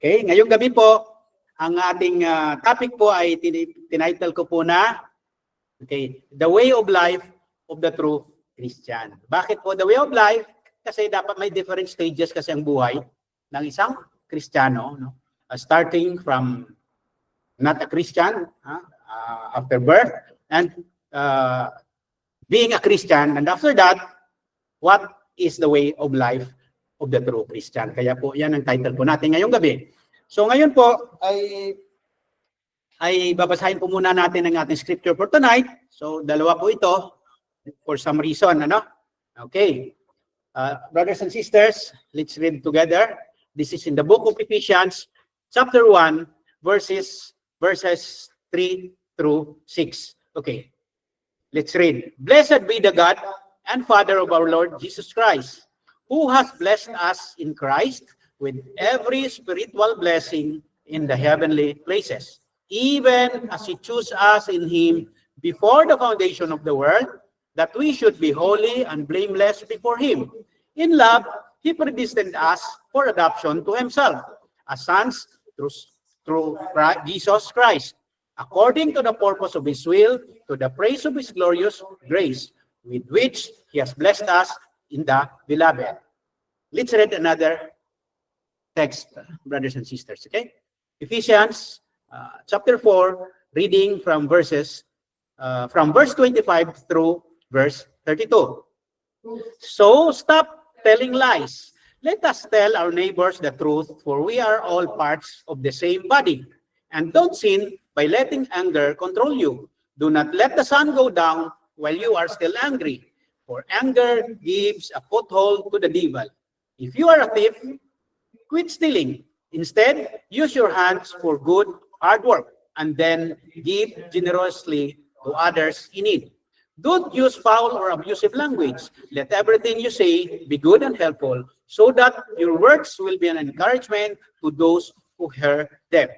Okay, ngayong gabi po, ang ating topic po ay tinitle ko po na The Way of Life of the True Christian. Bakit po the way of life? Kasi dapat may different stages kasi ang buhay ng isang Kristiyano, no? Starting from not a Christian after birth and being a Christian, and after that, what is the way of life of the true Christian? Kaya po yan ang title po natin ngayong gabi. So ngayon po ay babasahin po muna natin ang ating scripture for tonight. So dalawa po ito for some reason, ano? Okay. Brothers and sisters, let's read together. This is in the book of Ephesians, chapter 1, verses 3 through 6. Okay. Let's read. Blessed be the God and Father of our Lord Jesus Christ, who has blessed us in Christ with every spiritual blessing in the heavenly places, even as He chose us in Him before the foundation of the world, that we should be holy and blameless before Him. In love, He predestined us for adoption to Himself, as sons through Jesus Christ, according to the purpose of His will, to the praise of His glorious grace, with which He has blessed us in the Beloved. Let's read another text, brothers and sisters, okay? Ephesians chapter 4, reading from verse 25 through verse 32. So stop telling lies. Let us tell our neighbors the truth, for we are all parts of the same body. And don't sin by letting anger control you. Do not let the sun go down while you are still angry, for anger gives a foothold to the devil. If you are a thief, quit stealing. Instead, use your hands for good, hard work, and then give generously to others in need. Don't use foul or abusive language. Let everything you say be good and helpful, so that your words will be an encouragement to those who hear them.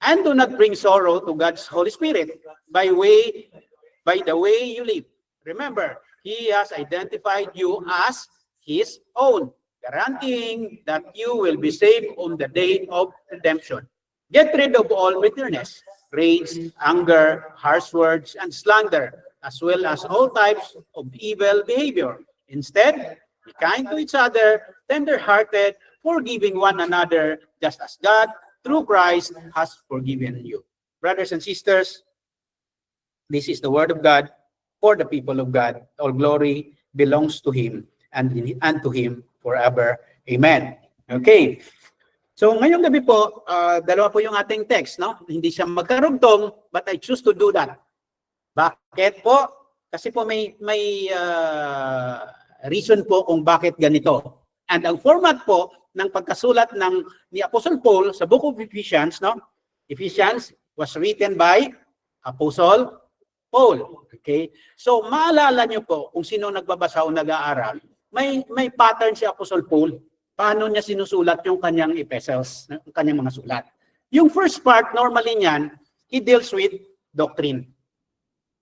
And do not bring sorrow to God's Holy Spirit by the way you live. Remember, He has identified you as His own, guaranteeing that you will be saved on the day of redemption. Get rid of all bitterness, rage, anger, harsh words, and slander, as well as all types of evil behavior. Instead, be kind to each other, tender-hearted, forgiving one another, just as God, through Christ, has forgiven you. Brothers and sisters, this is the word of God for the people of God. All glory belongs to Him and to Him forever. Amen. Okay. So ngayong gabi po, dalawa po yung ating text, no? Hindi siya magkarugtong, but I choose to do that. Bakit po? Kasi po may reason po kung bakit ganito. And ang format po ng pagkasulat ni Apostle Paul sa book of Ephesians, no? Ephesians was written by Apostle Paul. Okay? So maalala niyo po kung sino nagbabasa o nag-aaral, may pattern si Apostle Paul. Paano niya sinusulat yung kanyang epistles, yung kanyang mga sulat. Yung first part, normally niyan, he deals with doctrine.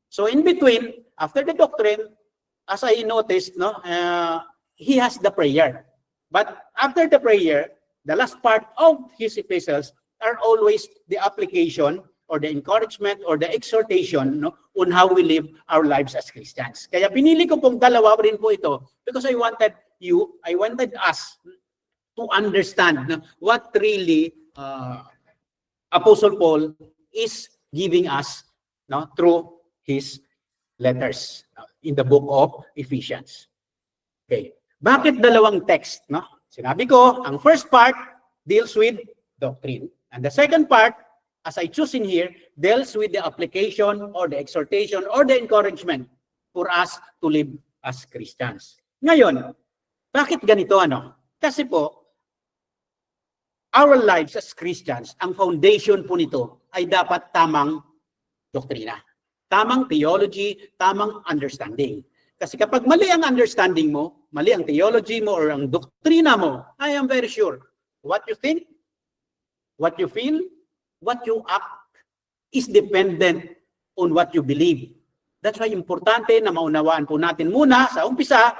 So in between, after the doctrine, as I noticed, no, he has the prayer. But after the prayer, the last part of his epistles are always the application or the encouragement or the exhortation, no, on how we live our lives as Christians. Kaya pinili ko pong dalawa rin po ito because I wanted us to understand what really Apostle Paul is giving us, no, through his letters in the book of Ephesians. Okay. Bakit dalawang text, no? Sinabi ko, ang first part deals with doctrine. And the second part, as I choose in here, deals with the application or the exhortation or the encouragement for us to live as Christians. Ngayon, bakit ganito, ano? Kasi po, our lives as Christians, ang foundation po nito ay dapat tamang doktrina. Tamang theology, tamang understanding. Kasi kapag mali ang understanding mo, mali ang theology mo or ang doktrina mo, I am very sure what you think, what you feel, what you act is dependent on what you believe. That's why importante na maunawaan po natin muna sa umpisa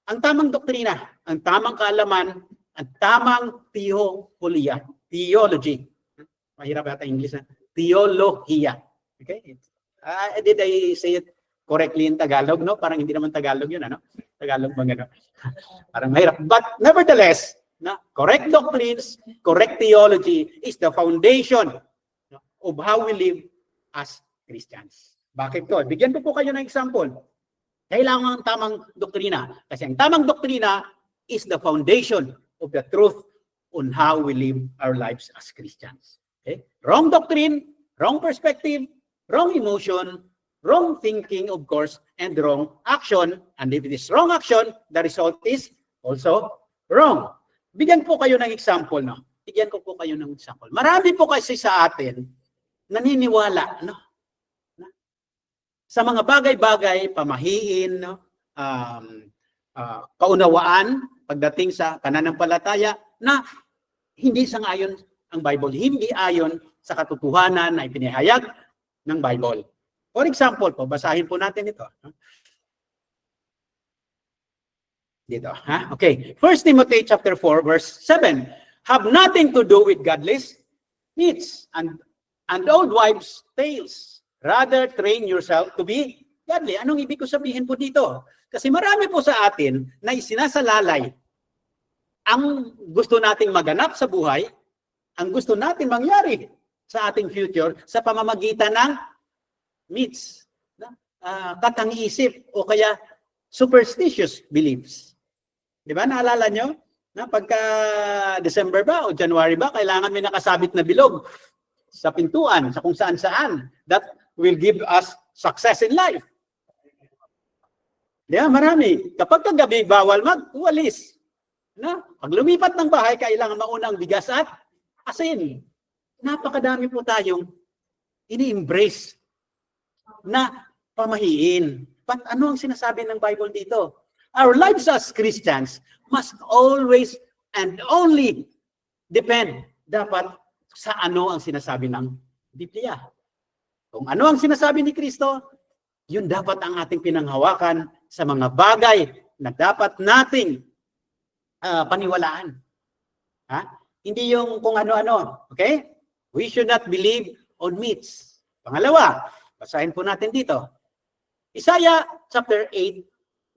ang tamang doktrina, ang tamang kaalaman ang tamang theology. Mahirap yata English na. Theologia. Okay? Did I say it correctly in Tagalog? No? Parang hindi naman Tagalog yun. Ano? Tagalog ba gano'n? Parang mahirap. But nevertheless, correct doctrines, correct theology is the foundation of how we live as Christians. Bakit ko? Bigyan ko po kayo ng example. Kailangan ang tamang doktrina. Kasi ang tamang doktrina is the foundation of the truth on how we live our lives as Christians. Okay? Wrong doctrine, wrong perspective, wrong emotion, wrong thinking, of course, and wrong action. And if it is wrong action, the result is also wrong. Bigyan po kayo ng example. No? Bigyan ko po kayo ng example. Marami po kasi sa atin naniniwala, no? Sa mga bagay-bagay, pamahiin, no? Kaunawaan pagdating sa pananampalataya na hindi sang-ayon ang Bible, hindi ayon sa katotohanan na ipinahayag ng Bible. For example po, basahin po natin ito. Dito, ha? Okay. 1 Timothy chapter 4 verse 7. Have nothing to do with godless needs and old wives' tales. Rather, train yourself to be godly. Anong ibig ko sabihin po dito? Kasi marami po sa atin na isinasalalay ang gusto nating maganap sa buhay, ang gusto nating mangyari sa ating future sa pamamagitan ng myths, katang-isip o kaya superstitious beliefs. Di ba? Naalala nyo? Na pagka December ba o January ba, kailangan may nakasabit na bilog sa pintuan, sa kung saan-saan. That will give us success in life. Di ba? Marami. Kapag kagabi, bawal magwalis. Pag lumipat ng bahay, kailangan mauna ang bigas at asin. Napakadami po tayong ini-embrace na pamahiin. But ano ang sinasabi ng Bible dito? Our lives as Christians must always and only depend dapat sa ano ang sinasabi ng Biblia. Kung ano ang sinasabi ni Kristo, yun dapat ang ating pinanghawakan sa mga bagay na dapat nating paniwalaan. Hindi yung kung ano-ano. Okay? We should not believe on myths. Pangalawa, basahin po natin dito. Isaiah chapter 8,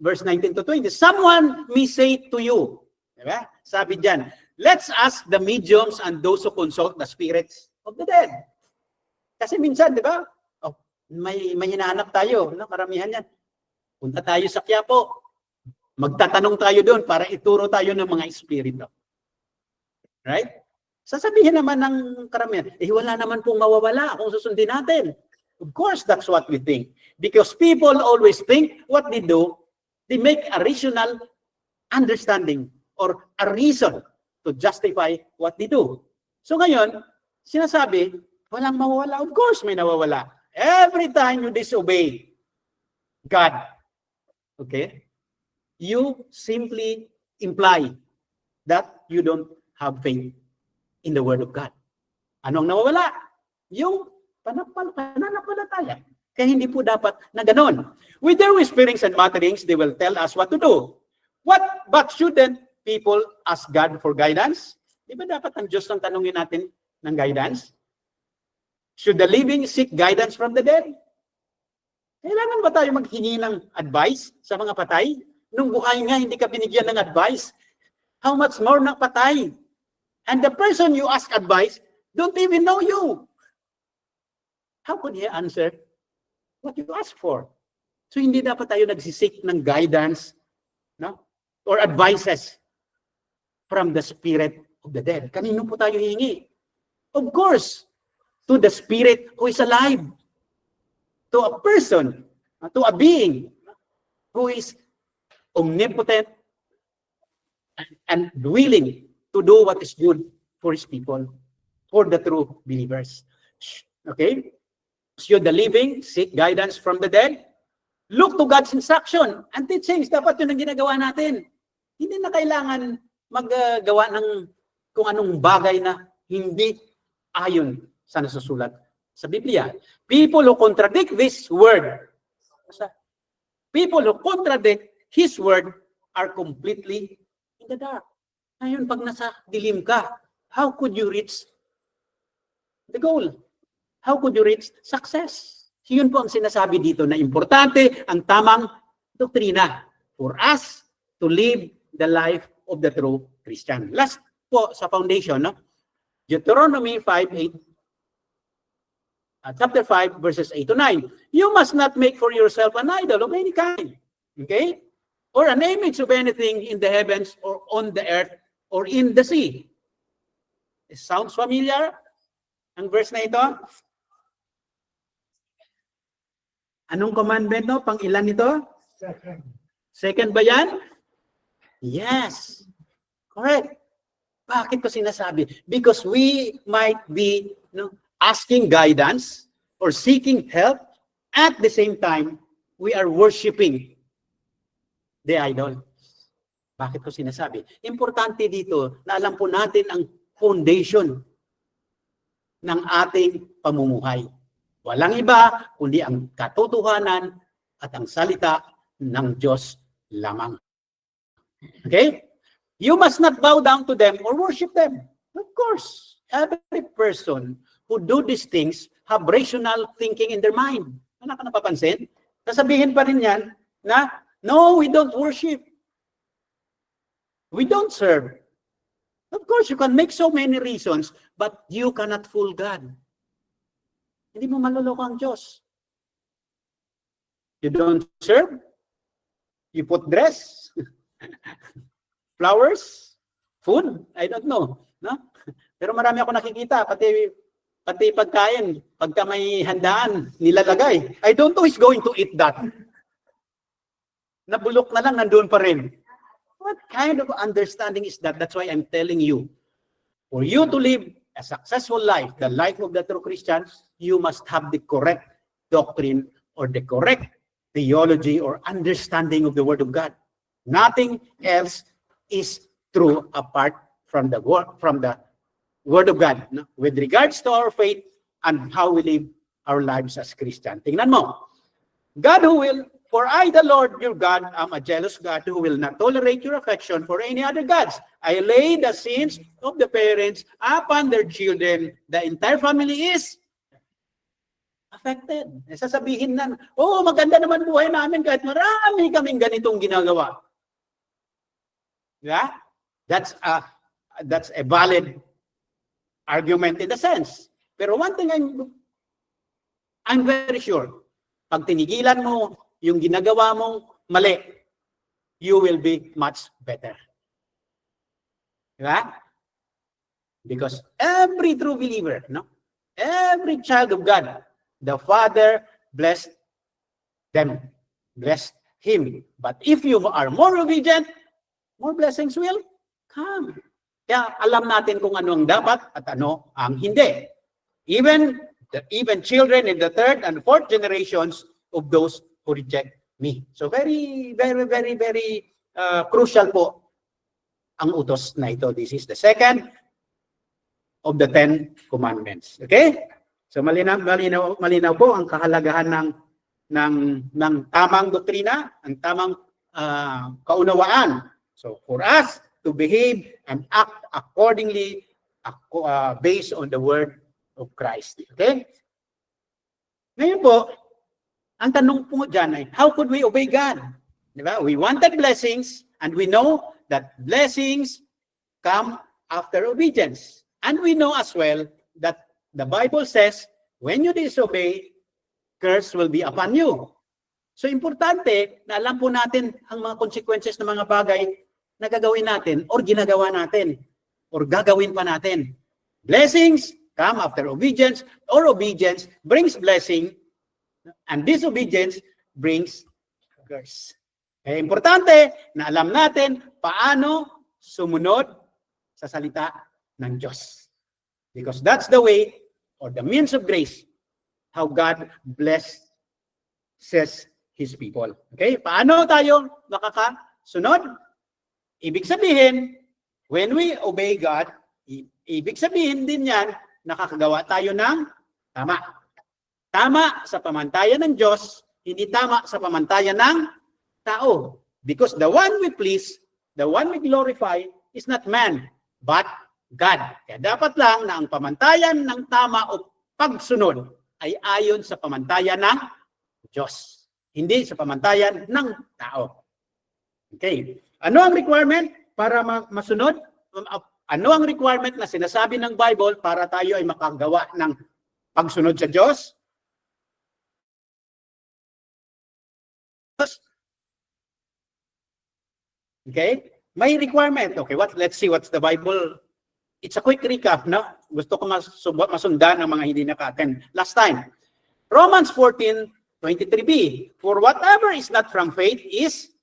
verse 19 to 20. Someone may say to you, diba? Sabi dyan, let's ask the mediums and those who consult the spirits of the dead. Kasi minsan, di ba? May hinahanap tayo. Karamihan yan. Punta tayo sa Quiapo. Magtatanong tayo doon para ituro tayo ng mga espiritu. Right? Sasabihin naman ng karamihan, wala naman pong mawawala kung susundin natin. Of course, that's what we think. Because people always think what they do, they make a rational understanding or a reason to justify what they do. So ngayon, sinasabi, walang mawawala. Of course, may nawawala. Every time you disobey God, okay, you simply imply that you don't have faith in the Word of God. Anong nawawala? Yung pananampalataya. Kaya hindi po dapat na ganon. With their whisperings and mutterings, they will tell us what to do. But shouldn't people ask God for guidance? Di ba dapat ang Diyos ang tanungin natin ng guidance? Should the living seek guidance from the dead? Kailangan ba tayo maghingi ng advice sa mga patay? Nung buhay nga, hindi ka binigyan ng advice. How much more na patay? And the person you ask advice don't even know you. How could he answer what you ask for? So hindi dapat tayo nagsisik ng guidance, no? Or advices from the spirit of the dead. Kanino po tayo hihingi? Of course, to the spirit who is alive. To a person, to a being who is omnipotent and willing to do what is good for his people, for the true believers. Okay? Should the living seek guidance from the dead? Look to God's instruction and teachings. Dapat yun ang ginagawa natin. Hindi na kailangan maggawa ng kung anong bagay na hindi ayon sa nasusulat sa Biblia. People who contradict this word, people who contradict His word are completely in the dark. Ngayon, pag nasa dilim ka, how could you reach the goal? How could you reach success? So yun po ang sinasabi dito na importante ang tamang doktrina for us to live the life of the true Christian. Last po sa foundation, no? Deuteronomy 5:8, chapter 5, verses 8 to 9. You must not make for yourself an idol of any kind. Okay? Or an image of anything in the heavens or on the earth or in the sea. It sounds familiar? Ang verse na ito? Anong commandment, no? Pang ilan ito? Second ba yan? Yes. Correct. Bakit ko sinasabi? Because we might be asking guidance or seeking help at the same time we are worshiping the idol. Bakit ko sinasabi? Importante dito na alam po natin ang foundation ng ating pamumuhay. Walang iba kundi ang katotohanan at ang salita ng Diyos lamang. Okay? You must not bow down to them or worship them. Of course, every person who do these things have rational thinking in their mind. Ano ka napapansin? Sasabihin pa rin yan na, no, we don't worship. We don't serve. Of course, you can make so many reasons, but you cannot fool God. Hindi mo maluloko ang Diyos. You don't serve? You put dress? Flowers? Food? I don't know. No? Pero marami ako nakikita, pati pagkain, pagka may handaan, nilalagay. I don't know who's going to eat that. Nabulok na lang, nandun pa rin. What kind of understanding is that? That's why I'm telling you, for you to live a successful life, the life of the true Christians, you must have the correct doctrine or the correct theology or understanding of the Word of God. Nothing else is true apart from the Word of God, no? With regards to our faith and how we live our lives as Christian. Tingnan mo. God who will, for I, the Lord your God, am a jealous God who will not tolerate your affection for any other gods. I lay the sins of the parents upon their children. The entire family is affected. Sasabihin na, oh, maganda naman buhay namin kahit marami kaming ganitong ginagawa. Yeah? That's a valid argument in the sense. Pero one thing I'm very sure, pag tinigilan mo yung ginagawa mong mali, you will be much better. Diba? Because every true believer, no? Every child of God, the Father blessed them, blessed him. But if you are more obedient, more blessings will come. Kaya alam natin kung ano ang dapat at ano ang hindi. Even children in the third and fourth generations of those who reject me. So very, very, very, very crucial po ang utos na ito. This is the second of the 10 commandments. Okay? So malinaw po ang kahalagahan ng tamang doktrina, ang tamang kaunawaan. So for us to behave and act accordingly based on the word of Christ. Okay? Ngayon po, ang tanong po dyan ay, how could we obey God? Diba? We wanted blessings and we know that blessings come after obedience. And we know as well that the Bible says, when you disobey, curse will be upon you. So importante na alam po natin ang mga consequences ng mga bagay na gagawin natin or ginagawa natin or gagawin pa natin. Blessings come after obedience or obedience brings blessing and disobedience brings curse. Kaya importante na alam natin paano sumunod sa salita ng Diyos. Because that's the way or the means of grace how God blesses His people. Okay? Paano tayo makakasunod? Ibig sabihin, when we obey God, ibig sabihin din yan, nakakagawa tayo ng tama. Tama sa pamantayan ng Diyos, hindi tama sa pamantayan ng tao. Because the one we please, the one we glorify, is not man, but God. Kaya dapat lang na ang pamantayan ng tama o pagsunod ay ayon sa pamantayan ng Diyos, hindi sa pamantayan ng tao. Okay. Ano ang requirement para masunod? Ano ang requirement na sinasabi ng Bible para tayo ay makagawa ng pagsunod sa Diyos? Okay? May requirement. Okay, let's see what's the Bible. It's a quick recap, no? Gusto ko masundan ang mga hindi naka-attend last time. Romans 14:23b. For whatever is not from faith is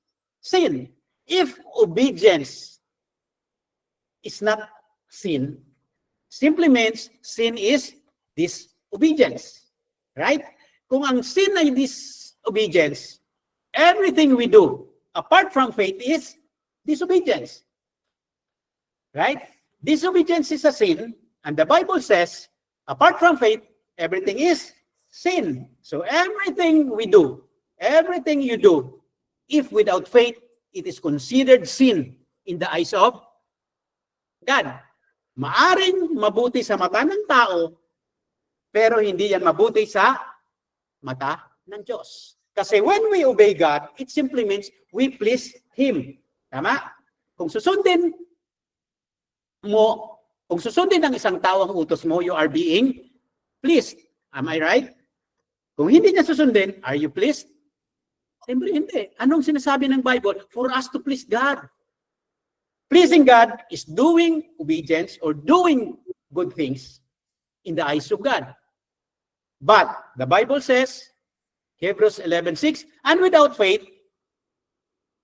sin. If obedience is not sin, simply means sin is disobedience. Right? Kung ang sin ay disobedience, everything we do apart from faith is disobedience. Right? Disobedience is a sin, and the Bible says, apart from faith, everything is sin. So everything we do, everything you do, if without faith, it is considered sin in the eyes of God. Maaring mabuti sa mata ng tao, pero hindi yan mabuti sa mata ng Diyos. Kasi when we obey God, it simply means we please Him. Tama? Kung susundin ng isang tao ang utos mo, you are being pleased. Am I right? Kung hindi niya susundin, are you pleased? Siyempre hindi. Anong sinasabi ng Bible? For us to please God. Pleasing God is doing obedience or doing good things in the eyes of God. But the Bible says, Hebrews 11:6, and without faith,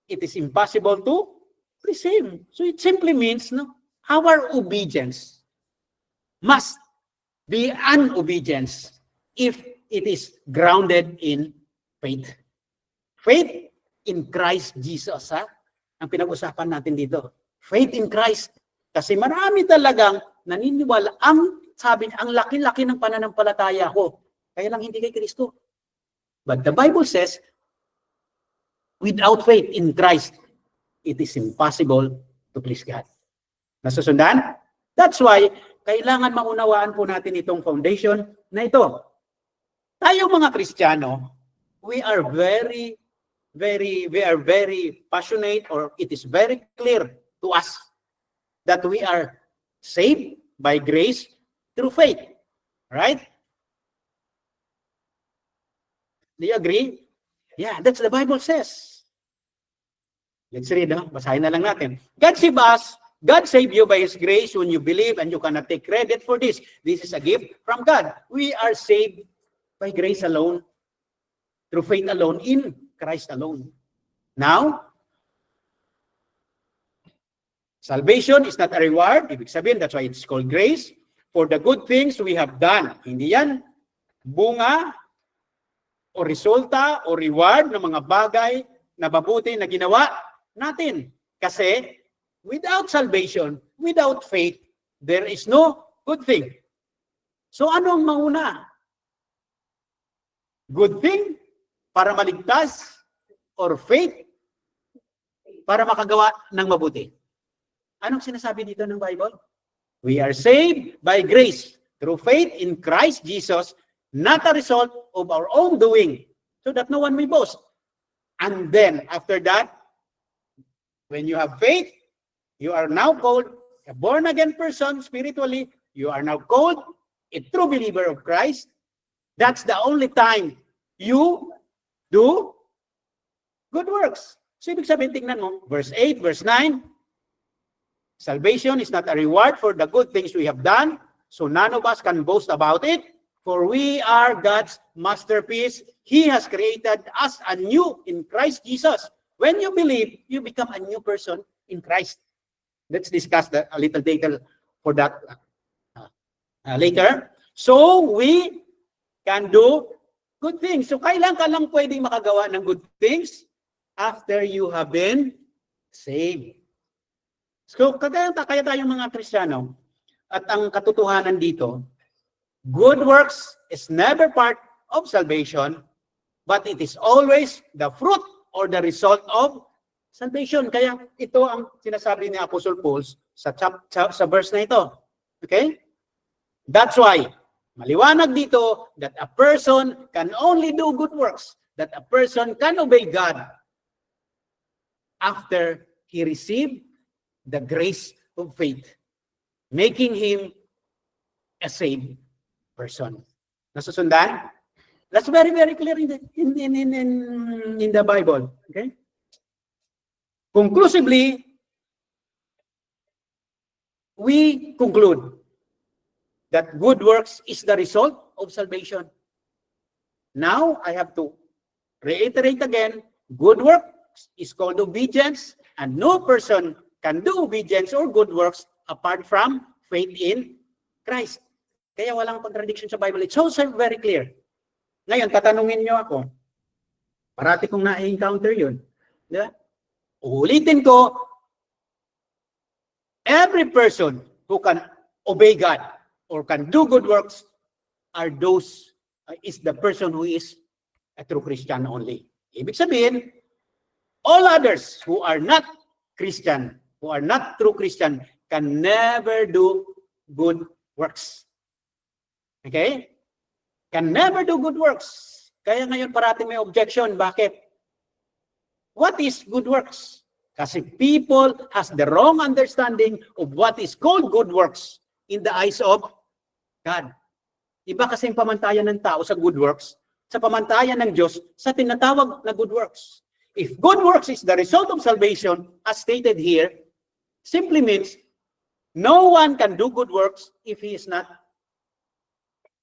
it is impossible to please Him. So it simply means, no, our obedience must be an obedience if it is grounded in faith. Faith in Christ Jesus, ha? Ang pinag-usapan natin dito. Faith in Christ. Kasi marami talagang naniniwala, sabi niya, ang laki-laki ng pananampalataya ko. Kaya lang hindi kay Kristo. But the Bible says, without faith in Christ, it is impossible to please God. Nasusundan? That's why, kailangan maunawaan po natin itong foundation na ito. Tayong mga Kristiyano, we are very passionate, or it is very clear to us that we are saved by grace through faith. Right? Do you agree? Yeah, that's the Bible says. Let's read, no? Basahin na lang natin. God saved us. God saved you by His grace when you believe, and you cannot take credit for this. This is a gift from God. We are saved by grace alone, through faith alone, in Christ alone. Now, salvation is not a reward. Ibig sabihin, that's why it's called grace. For the good things we have done. Hindi yan bunga o resulta o reward ng mga bagay na mabuti na ginawa natin. Kasi without salvation, without faith, there is no good thing. So ano ang mauna? Good thing para maligtas, or faith para makagawa ng mabuti? Anong sinasabi dito ng Bible? We are saved by grace through faith in Christ Jesus, not a result of our own doing, so that no one may boast. And then, after that, when you have faith, you are now called a born-again person spiritually. You are now called a true believer of Christ. That's the only time you do good works. So, ibig sabihin, tingnan mo, verse 8, verse 9, salvation is not a reward for the good things we have done, so none of us can boast about it, for we are God's masterpiece. He has created us anew in Christ Jesus. When you believe, you become a new person in Christ. Let's discuss that a little later for that later. So we can do good things. So kailan ka lang pwedeng makagawa ng good things? After you have been saved. So kaya tayong mga Kristiyano, at ang katotohanan dito, good works is never part of salvation, but it is always the fruit or the result of salvation. Kaya ito ang sinasabi ni Apostle Paul sa verse na ito. Okay? That's why, maliwanag dito that a person can only do good works, that a person can obey God after he received the grace of faith, making him a saved person. Nasusundan? That's very, very clear in the Bible. Okay? Conclusively, we conclude that good works is the result of salvation. Now, I have to reiterate again, good works is called obedience, and no person can do obedience or good works apart from faith in Christ. Kaya walang contradiction sa Bible. It's so very clear. Ngayon, tatanungin nyo ako, parati kong na-encounter yun. Diba? Ulitin ko, every person who can obey God or can do good works is the person who is a true Christian only. Ibig sabihin, all others who are not Christian, who are not true Christian, can never do good works. Okay? Can never do good works. Kaya ngayon parating may objection. Bakit? What is good works? Kasi people has the wrong understanding of what is called good works in the eyes of God. Iba kasi yung pamantayan ng tao sa good works, sa pamantayan ng Diyos sa tinatawag na good works. If good works is the result of salvation, as stated here, simply means no one can do good works if he is not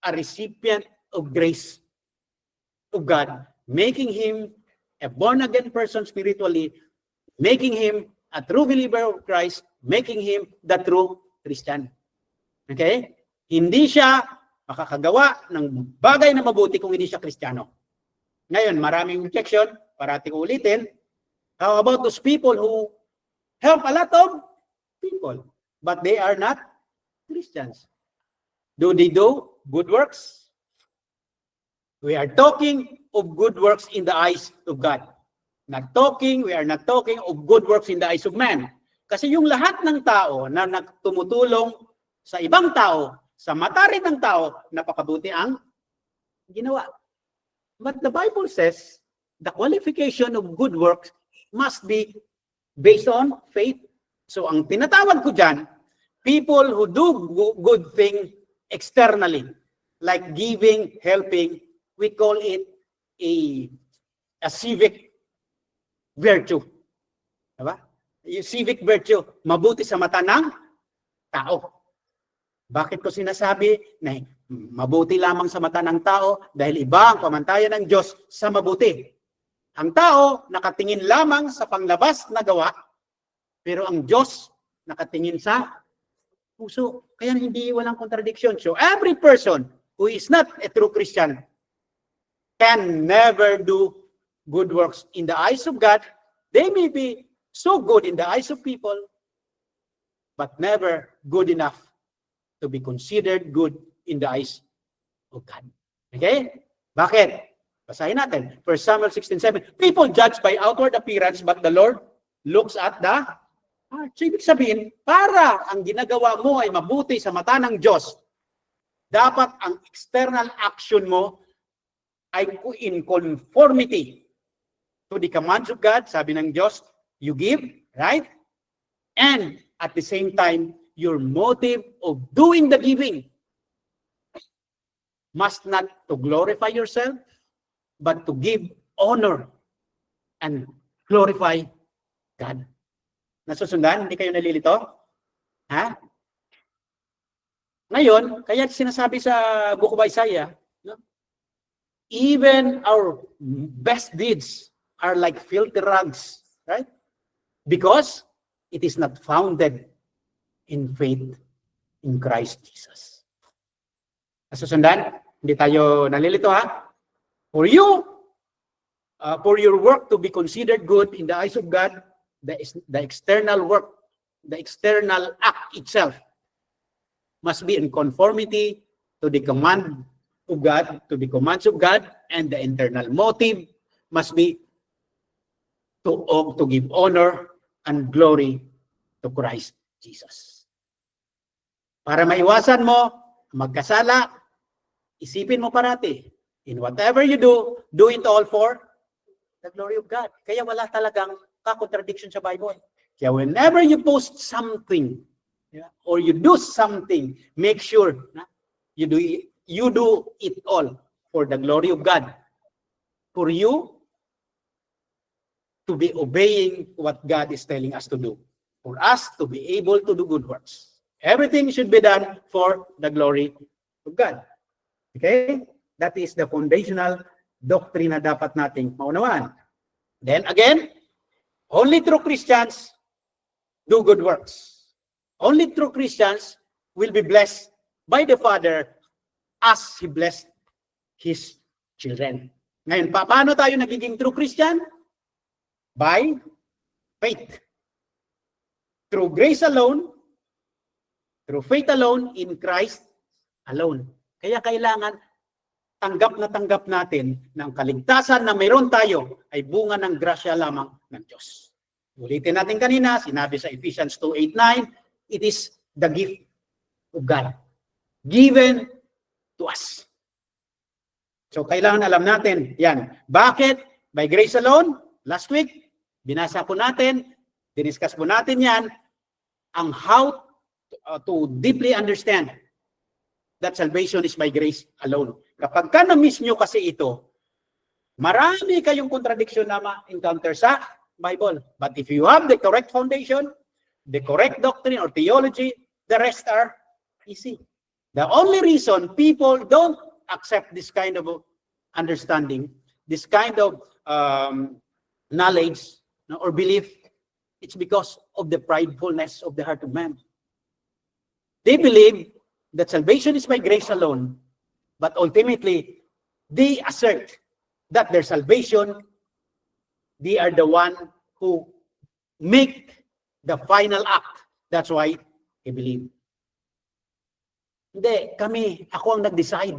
a recipient of grace of God, making him a born-again person spiritually, making him a true believer of Christ, making him the true Christian. Okay? Hindi siya makakagawa ng bagay na mabuti kung hindi siya Kristiyano. Ngayon, maraming objection, parati ko ulitin. How about those people who help a lot of people, but they are not Christians? Do they do good works? We are talking of good works in the eyes of God. We are not talking of good works in the eyes of man. Kasi yung lahat ng tao na tumutulong sa ibang tao, sa mata rin ng tao, napakabuti ang ginawa. But the Bible says, the qualification of good works must be based on faith. So ang tinatawag ko dyan, people who do good thing externally, like giving, helping, we call it a civic virtue. Diba? Yung civic virtue, mabuti sa mata ng tao. Bakit ko sinasabi na mabuti lamang sa mata ng tao? Dahil iba ang pamantayan ng Diyos sa mabuti. Ang tao nakatingin lamang sa panglabas na gawa, pero ang Diyos nakatingin sa puso. Kaya hindi walang contradiction. So every person who is not a true Christian can never do good works in the eyes of God. They may be so good in the eyes of people, but never good enough to be considered good in the eyes of God. Okay? Bakit? Basahin natin. 1 Samuel 16:7. People judge by outward appearance, but the Lord looks at the heart. So, ibig sabihin, para ang ginagawa mo ay mabuti sa mata ng Diyos, dapat ang external action mo ay in conformity to the commands of God. Sabi ng Diyos, you give, right? And at the same time, your motive of doing the giving must not to glorify yourself, but to give honor and glorify God. Nasusundan? Hindi kayo nalilito? Ha? Ngayon, kaya sinasabi sa Book of Isaiah, no? Even our best deeds are like filthy rags, right? Because it is not founded in faith in Christ Jesus. Nasusundan? Hindi tayo nalilito, ha? For your work to be considered good in the eyes of God, the external work, the external act itself must be in conformity to the command of God, to the commands of God, and the internal motive must be to give honor and glory to Christ Jesus. Para maiwasan mo magkasala, isipin mo parati, in whatever you do it all for the glory of God. Kaya wala talagang contradiction sa Bible. Kaya whenever you post something, or you do something, make sure you do it all for the glory of God. For you to be obeying what God is telling us to do. For us to be able to do good works. Everything should be done for the glory of God. Okay? That is the foundational doctrine na dapat nating maunawaan. Then again, only true Christians do good works. Only true Christians will be blessed by the Father as He blessed His children. Ngayon, paano tayo nagiging true Christian? By faith. Through grace alone, through faith alone, in Christ alone. Kaya kailangan tanggap natin ng kaligtasan na mayroon tayo ay bunga ng grasya lamang ng Diyos. Ulitin natin kanina, sinabi sa Ephesians 2:8-9, it is the gift of God given to us. So kailangan alam natin yan. Bakit? By grace alone, last week, binasa po natin, diniscuss po natin yan, ang how to deeply understand that salvation is by grace alone. Kapag ka na-miss nyo kasi ito, marami kayong contradiction na ma-encounter sa Bible. But if you have the correct foundation, the correct doctrine or theology, the rest are easy. The only reason people don't accept this kind of understanding, this kind of knowledge or belief, it's because of the pridefulness of the heart of man. They believe that salvation is by grace alone, but ultimately, they assert that their salvation, they are the one who make the final act. That's why they believe. Hindi, ako ang nag-decide.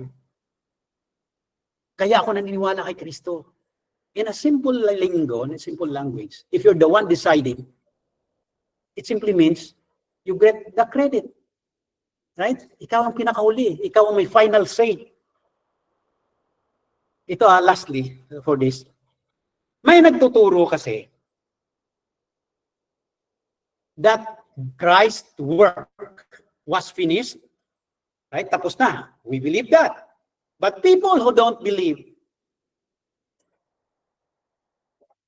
Kaya ako naniniwala kay Kristo. In a simple lingo, in a simple language, if you're the one deciding, it simply means you get the credit. Right? Ikaw ang pinakauli. Ikaw ang may final say. Ito lastly, for this. May nagtuturo kasi that Christ's work was finished. Right? Tapos na. We believe that. But people who don't believe,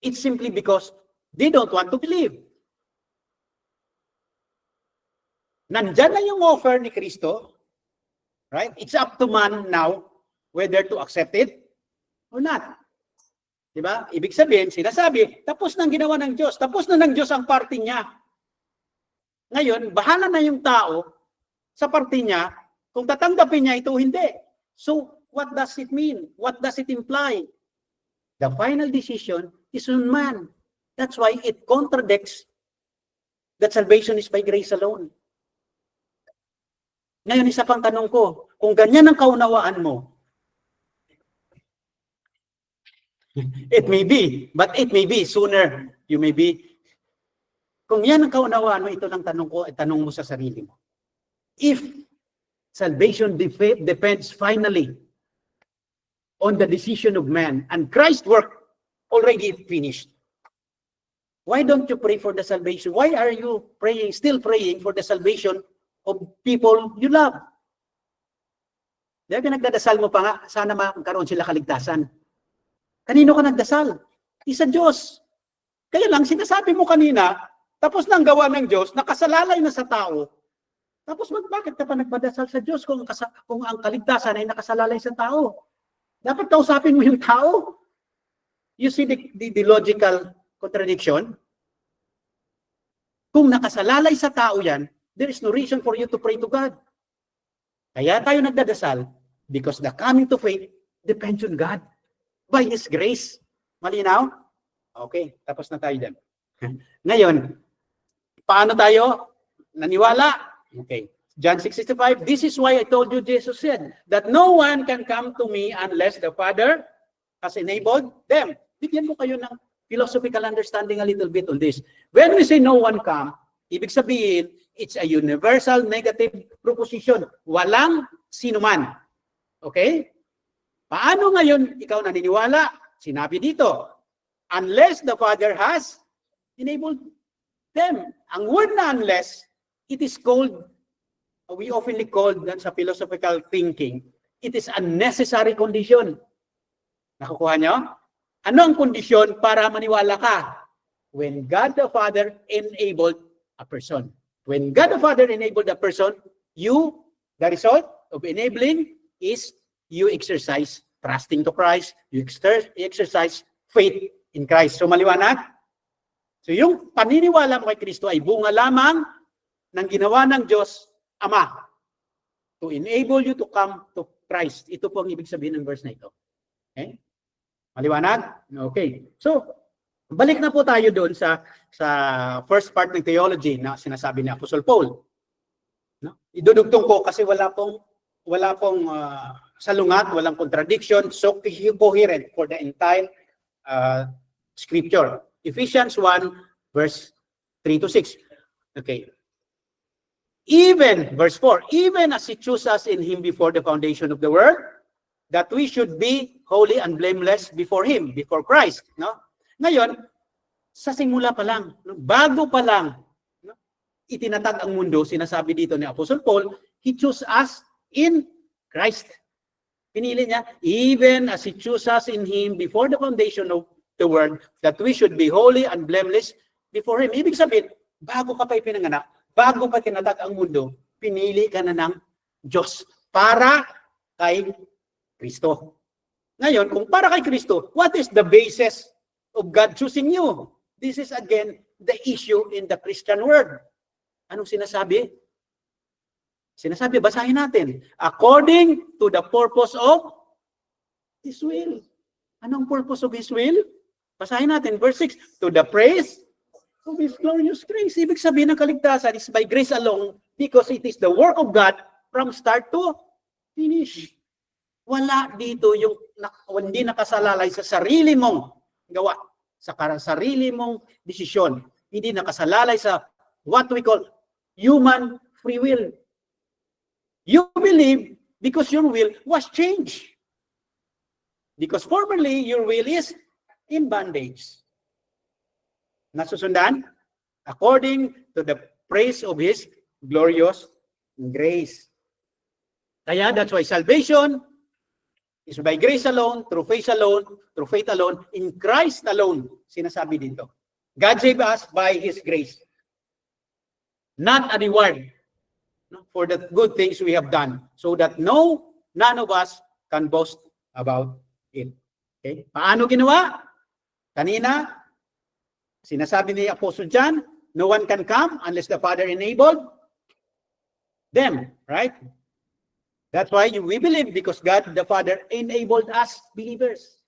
it's simply because they don't want to believe. Nandyan na yung offer ni Kristo. Right? It's up to man now whether to accept it or not. Diba? Ibig sabihin, sinasabi, tapos nang ginawa ng Diyos. Tapos na ng Diyos ang parte niya. Ngayon, bahala na yung tao sa parte niya kung tatanggapin niya ito o hindi. So, what does it mean? What does it imply? The final decision is on man. That's why it contradicts that salvation is by grace alone. Ngayon, isa pang tanong ko, kung ganyan ang kaunawaan mo, it may be, but it may be sooner, you may be, kung yan ang kaunawaan mo, ito lang tanong ko, tanong mo sa sarili mo. If salvation depends finally on the decision of man, and Christ's work already finished, why don't you pray for the salvation? Why are you praying, still praying for the salvation of people you love? Dahil nagdadasal mo pa nga, sana magkaroon sila kaligtasan. Kanino ka nagdasal? Isa Diyos. Kaya lang, sinasabi mo kanina, tapos nang gawa ng Diyos, nakasalalay na sa tao. Tapos bakit ka pa nagpadasal sa Diyos kung ang kaligtasan ay nakasalalay sa tao? Dapat kausapin mo yung tao. You see the logical contradiction? Kung nakasalalay sa tao yan, there is no reason for you to pray to God. Kaya tayo nagdadasal because the coming to faith depends on God by His grace. Malinaw? Okay, tapos na tayo dyan. Ngayon, paano tayo naniwala? Okay, John 6:65, this is why I told you, Jesus said, that no one can come to me unless the Father has enabled them. Bigyan mo kayo ng philosophical understanding a little bit on this. When we say no one come, ibig sabihin, it's a universal negative proposition. Walang sino man. Okay? Paano ngayon ikaw naniniwala? Sinabi dito, unless the Father has enabled them. Ang word na unless, it is called, we oftenly call that sa philosophical thinking, it is a necessary condition. Nakukuha nyo? Ano ang kondisyon para maniwala ka? When God the Father enabled a person. When God the Father enabled a person, the result of enabling is you exercise trusting to Christ, you exercise faith in Christ. So maliwanag? So yung paniniwala mo kay Kristo ay bunga lamang ng ginawa ng Diyos Ama to enable you to come to Christ. Ito po ang ibig sabihin ng verse na ito. Okay? Maliwanag? Okay. So, balik na po tayo doon sa first part ng theology na sinasabi ni Apostle Paul. No? Idudugtong ko kasi wala pong salungat, walang contradiction, so coherent for the entire scripture. Ephesians 1 verse 3 to 6. Okay. Even, verse 4, even as He chose us in Him before the foundation of the world, that we should be holy and blameless before Him, before Christ. No? Ngayon, sa simula pa lang, no? Bago pa lang, no? Itinatag ang mundo, sinasabi dito ni Apostle Paul, He chose us in Christ. Pinili niya, even as He chose us in Him before the foundation of the world, that we should be holy and blameless before Him. Ibig sabihin, bago ka pa ipinanganak, bago pa tinatag ang mundo, pinili ka na ng Diyos para kay Kristo. Ngayon, kung para kay Kristo, what is the basis of God choosing you? This is again the issue in the Christian world. Anong sinasabi? Sinasabi, basahin natin. According to the purpose of His will. Anong purpose of His will? Basahin natin, verse 6. To the praise of His glorious grace. Ibig sabihin ng kaligtasan is by grace alone because it is the work of God from start to finish. Wala dito yung hindi nakasalalay sa sarili mong gawa, sa sarili mong desisyon. Hindi nakasalalay sa what we call human free will. You believe because your will was changed. Because formerly, your will is in bondage. Nasusundan? According to the praise of His glorious grace. Kaya that's why salvation is by grace alone, through faith alone, in Christ alone, sinasabi dito. God saved us by His grace. Not a reward for the good things we have done, so that none of us can boast about it. Okay? Paano ginawa? Kanina, sinasabi ni Apostle John, no one can come unless the Father enabled them, right? That's why we believe because God the Father enabled us believers.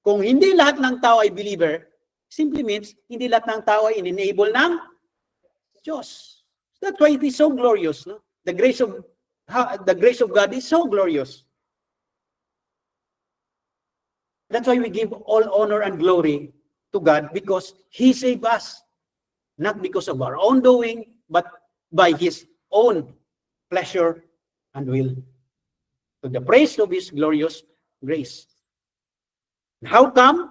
Kung hindi lahat ng tao ay believer, simply means hindi lahat ng tao ay in-enable ng Diyos. That's why it is so glorious. No? The grace of God is so glorious. That's why we give all honor and glory to God because He saved us. Not because of our own doing, but by His own pleasure and will. To the praise of His glorious grace. How come?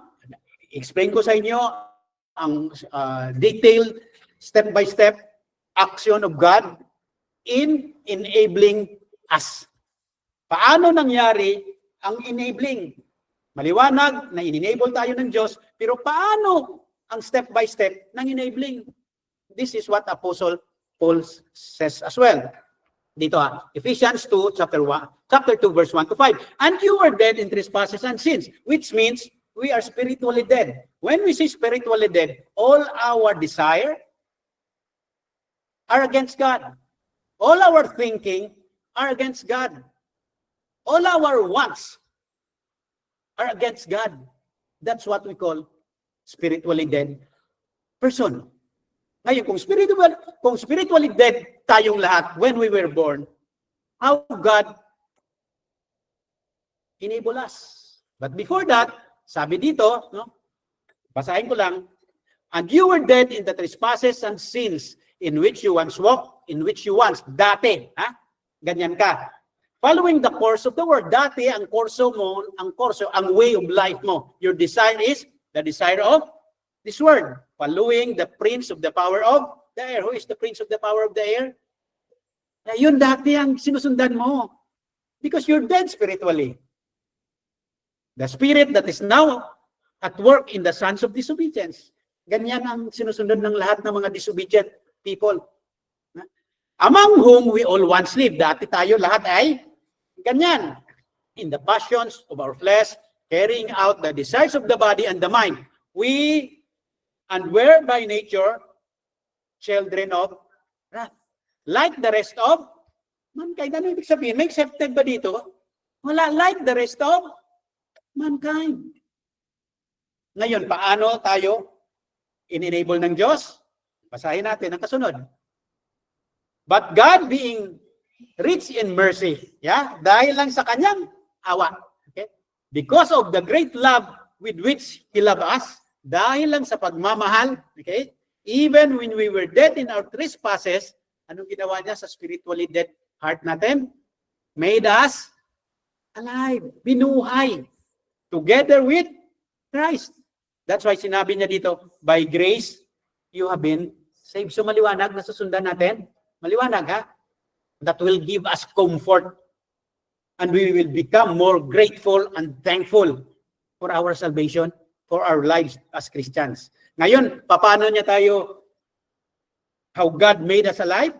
Explain ko sa inyo ang detailed, step-by-step action of God in enabling us. Paano nangyari ang enabling? Maliwanag na in-enable tayo ng Diyos, pero paano ang step-by-step ng enabling? This is what Apostle Paul says as well. Dito Ephesians 2, chapter 2, verse 1 to 5. And you were dead in trespasses and sins, which means we are spiritually dead. When we say spiritually dead, all our desire are against God. All our thinking are against God. All our wants are against God. That's what we call spiritually dead person. Ngayon, kung spiritually dead tayong lahat when we were born, how God enable us? But before that, sabi dito, no, Basahin ko lang. And you were dead in the trespasses and sins in which you once walked, in which you once, dati, ha? Ganyan ka. Following the course of the world. Dati, ang way of life mo. Your desire is the desire of this world. Following the prince of the power of the air. Who is the prince of the power of the air? Yun dati ang sinusundan mo. Because you're dead spiritually. The spirit that is now at work in the sons of disobedience. Ganyan ang sinusundan ng lahat ng mga disobedient people. Among whom we all once lived. Dati tayo lahat ay ganyan. In the passions of our flesh, carrying out the desires of the body and the mind. We and were by nature children of wrath. Like the rest of mankind. Ano ibig sabihin? May accepted ba dito? Wala. Like the rest of mankind. Ngayon, paano tayo in-enable ng Diyos? Basahin natin ang kasunod. But God being rich in mercy, dahil lang sa kanyang awa, okay? Because of the great love with which He loved us, dahil lang sa pagmamahal, okay? Even when we were dead in our trespasses, anong ginawa niya sa spiritually dead heart natin? Made us alive, binuhay, together with Christ. That's why sinabi niya dito, by grace, you have been saved. So maliwanag, nasusundan natin. Maliwanag, ha? That will give us comfort. And we will become more grateful and thankful for our salvation, for our lives as Christians. Ngayon, paano niya tayo, how God made us alive?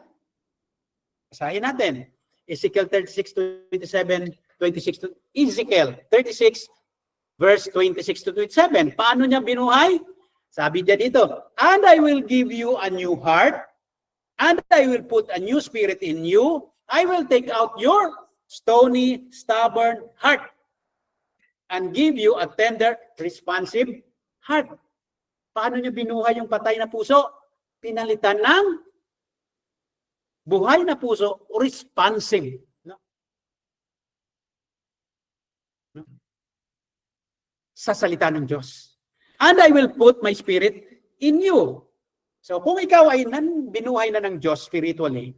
Basahin natin. Ezekiel 36:27, 26 to Ezekiel 36, verse 26 to 27. Paano niya binuhay? Sabi niya dito, and I will give you a new heart, and I will put a new spirit in you. I will take out your stony, stubborn heart, and give you a tender, responsive heart. Paano niya binuhay yung patay na puso? Pinalitan ng buhay na puso, responsive. Sa salita ng Diyos. And I will put my spirit in you. So kung ikaw ay binuhay na ng Diyos spiritually,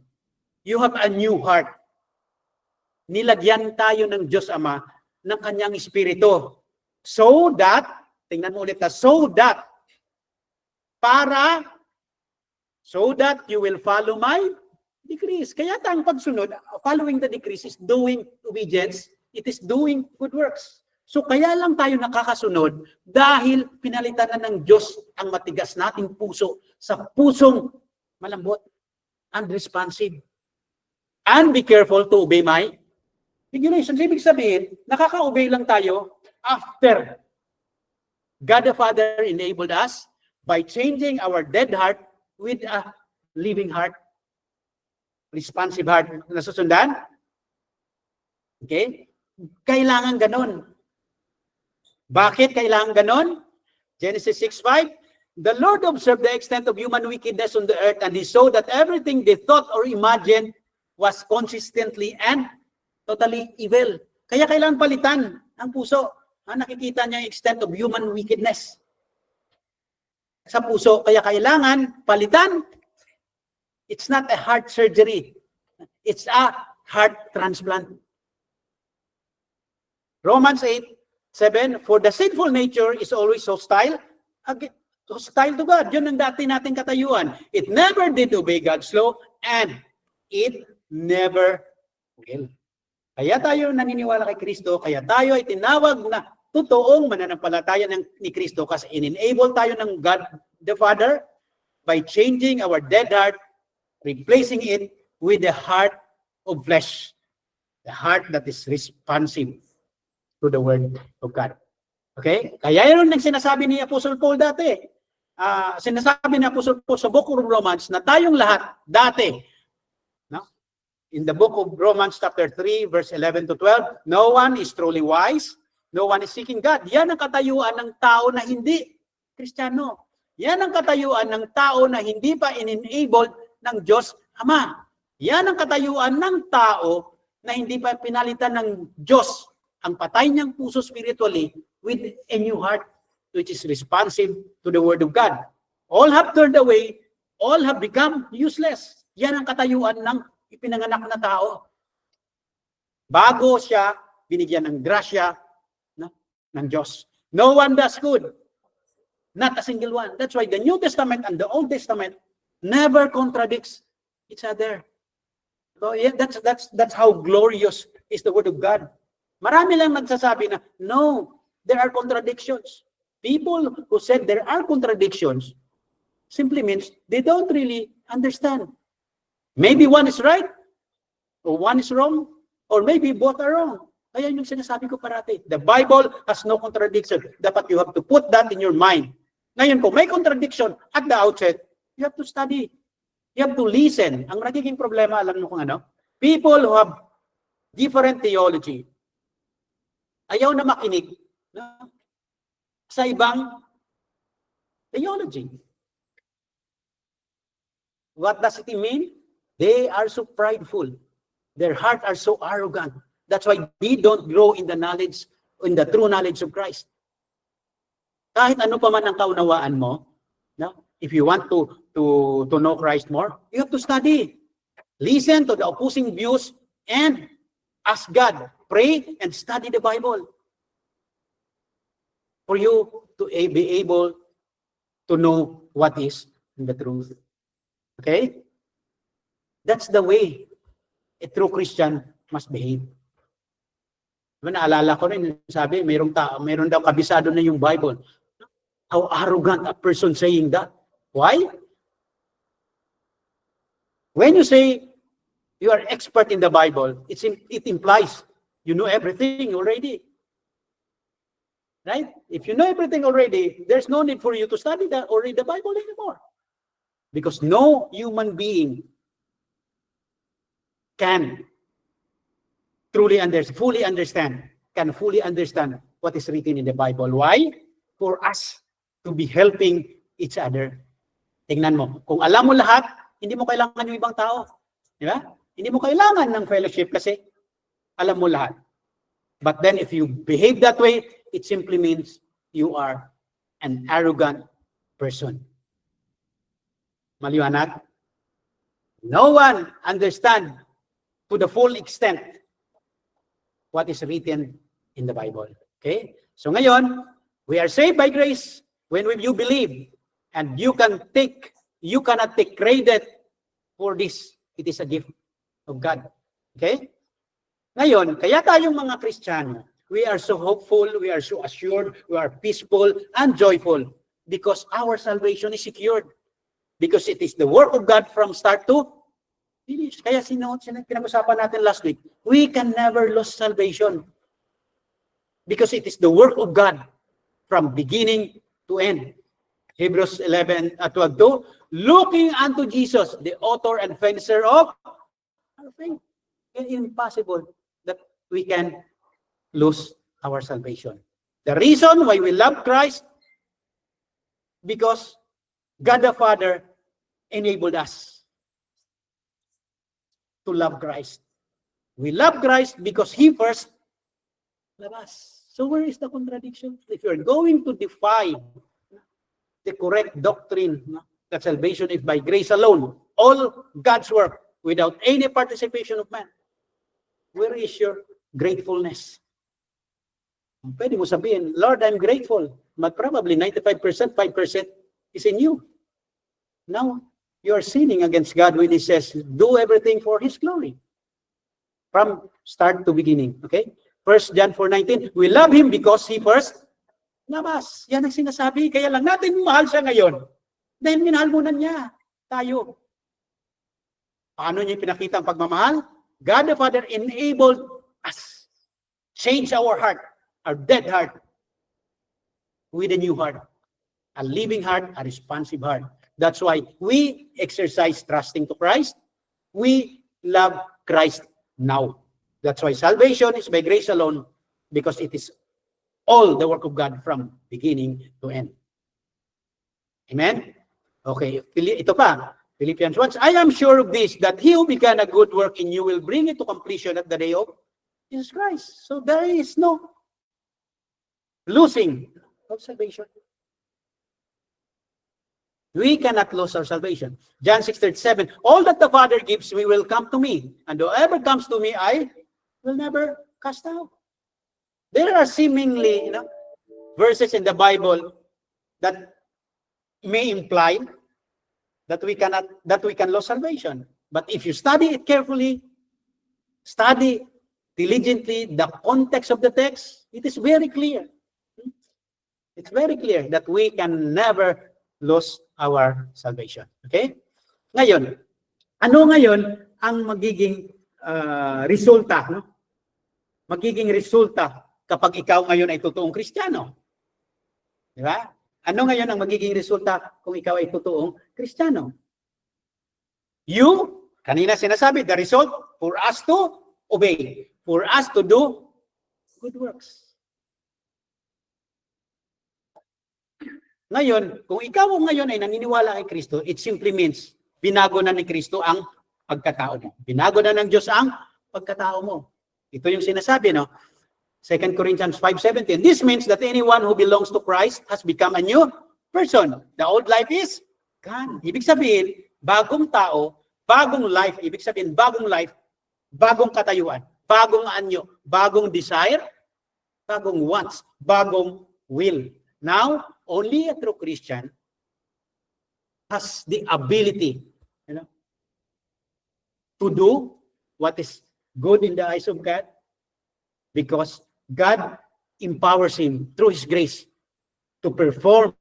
you have a new heart. Nilagyan tayo ng Diyos Ama ng kanyang espiritu. So that, tingnan mo ulit na, so that you will follow my decrees. Kaya ang pagsunod, following the decrees is doing obedience, it is doing good works. So kaya lang tayo nakakasunod dahil pinalitan na ng Diyos ang matigas nating puso sa pusong malambot and responsive. And be careful to obey my regulations. Ibig sabihin, nakaka-obey lang tayo after God the Father enabled us by changing our dead heart with a living heart, responsive heart. Nasusundan? Okay? Kailangan ganon. Bakit kailangan ganon? Genesis 6:5, the Lord observed the extent of human wickedness on the earth, and He saw that everything they thought or imagined was consistently and totally evil. Kaya kailangan palitan ang puso. Nakikita niya yung extent of human wickedness sa puso. Kaya kailangan palitan. It's not a heart surgery. It's a heart transplant. Romans 8:7, for the sinful nature is always hostile to God. Yun ang dati nating katayuan. It never did obey God's law, and it never will. Kaya tayo naniniwala kay Kristo, kaya tayo ay tinawag na totoong mananampalataya ni Kristo kasi in-enable tayo ng God the Father by changing our dead heart, replacing it with the heart of flesh, the heart that is responsive to the Word of God. Okay? Kaya yun ang sinasabi ni Apostle Paul dati. Sinasabi ni Apostle Paul sa Book of Romans na tayong lahat dati, no? In the Book of Romans chapter 3, verse 11 to 12, no one is truly wise, no one is seeking God. Yan ang katayuan ng tao na hindi Kristiyano. Yan ang katayuan ng tao na hindi pa in-enabled ng Diyos Ama. Yan ang katayuan ng tao na hindi pa pinalitan ng Diyos ang patay niyang puso spiritually with a new heart. which is responsive to the Word of God. All have turned away, all have become useless. Yan ang katayuan ng ipinanganak na tao. Bago siya binigyan ng grasya ng Diyos. No one does good. Not a single one. That's why the New Testament and the Old Testament never contradicts each other. So yeah, that's how glorious is the Word of God. Marami lang nagsasabi na, no, there are contradictions. People who said there are contradictions simply means they don't really understand. Maybe one is right, or one is wrong, or maybe both are wrong. Kaya yung sinasabi ko parati, the Bible has no contradiction. Dapat you have to put that in your mind. Ngayon, kung may contradiction at the outset, you have to study. You have to listen. Ang nagiging problema, alam mo kung ano? People who have different theology, ayaw na makinig sa ibang theology. What does it mean? They are so prideful. Their hearts are so arrogant. That's why they don't grow in the knowledge, in the true knowledge of Christ. Kahit ano pa man ang kaunawaan mo, no? If you want to know Christ more, you have to study. Listen to the opposing views and ask God. Pray and study the Bible for you to be able to know what is the truth. Okay? That's the way a true Christian must behave. Naalala ko rin, sabi, meron daw kabisado na yung Bible. How arrogant a person saying that. Why? When you say you are expert in the Bible, it implies you know everything already. Right? If you know everything already, there's no need for you to study that or read the Bible anymore. Because no human being can fully understand what is written in the Bible. Why? For us to be helping each other. Tingnan mo, kung alam mo lahat, hindi mo kailangan yung ibang tao. Di ba? Hindi mo kailangan ng fellowship kasi alam mo lahat. But then if you behave that way, it simply means you are an arrogant person. Maliwanag? No one understands to the full extent what is written in the Bible. Okay? So ngayon, we are saved by grace when you believe, and you cannot take credit for this. It is a gift of God. Okay? Ngayon, kaya tayong mga Kristiyano, we are so hopeful, we are so assured, we are peaceful and joyful because our salvation is secured. Because it is the work of God from start to finish. Kaya pinag-usapan natin last week, we can never lose salvation because it is the work of God from beginning to end. Hebrews 11:12, looking unto Jesus, the author and finisher of our faith. It's impossible that we can lose our salvation. The reason why we love Christ, because God the Father enabled us to love Christ. We love Christ because He first loved us. So where is the contradiction? If you're going to defy the correct doctrine that salvation is by grace alone, all God's work without any participation of man, where is your gratefulness? Pwede mo sabihin, Lord, I'm grateful, but probably 95%, 5% is in you. Now, you are sinning against God when He says, do everything for His glory. From start to beginning. Okay? 1 John 4:19, we love Him because He first loved us. Yan ang sinasabi. Kaya lang natin mahal siya ngayon. Dahil minahal muna niya tayo. Paano niya pinakita ang pagmamahal? God the Father enabled us. Change our heart, our dead heart, with a new heart. A living heart, a responsive heart. That's why we exercise trusting to Christ. We love Christ now. That's why salvation is by grace alone, because it is all the work of God from beginning to end. Amen? Okay, ito pa. Philippians 1, I am sure of this, that He who began a good work in you will bring it to completion at the day of Jesus Christ. So there is no losing of salvation. We cannot lose our salvation. John 6:37, all that the Father gives me will come to me, and whoever comes to me, I will never cast out. There are seemingly, verses in the Bible that may imply that we can lose salvation. But if you study it carefully, study diligently the context of the text, it is very clear. It's very clear that we can never lose our salvation. Okay? Ngayon, ano ngayon ang magiging resulta, no? Magiging resulta kapag ikaw ngayon ay totoong Kristiyano. Di ba? Ano ngayon ang magiging resulta kung ikaw ay totoong Kristiyano? Kanina sinasabi, the result for us to obey, for us to do good works. Ngayon, kung ikaw ngayon ay naniniwala kay Kristo, it simply means binago na ni Kristo ang pagkatao mo. Binago na ng Diyos ang pagkatao mo. Ito yung sinasabi, no? 2 Corinthians 5:17. This means that anyone who belongs to Christ has become a new person. The old life is gone. Ibig sabihin, bagong tao, bagong life. Ibig sabihin, bagong life, bagong katayuan, bagong anyo, bagong desire, bagong wants, bagong will. Now, only a true Christian has the ability, to do what is good in the eyes of God, because God empowers him through his grace to perform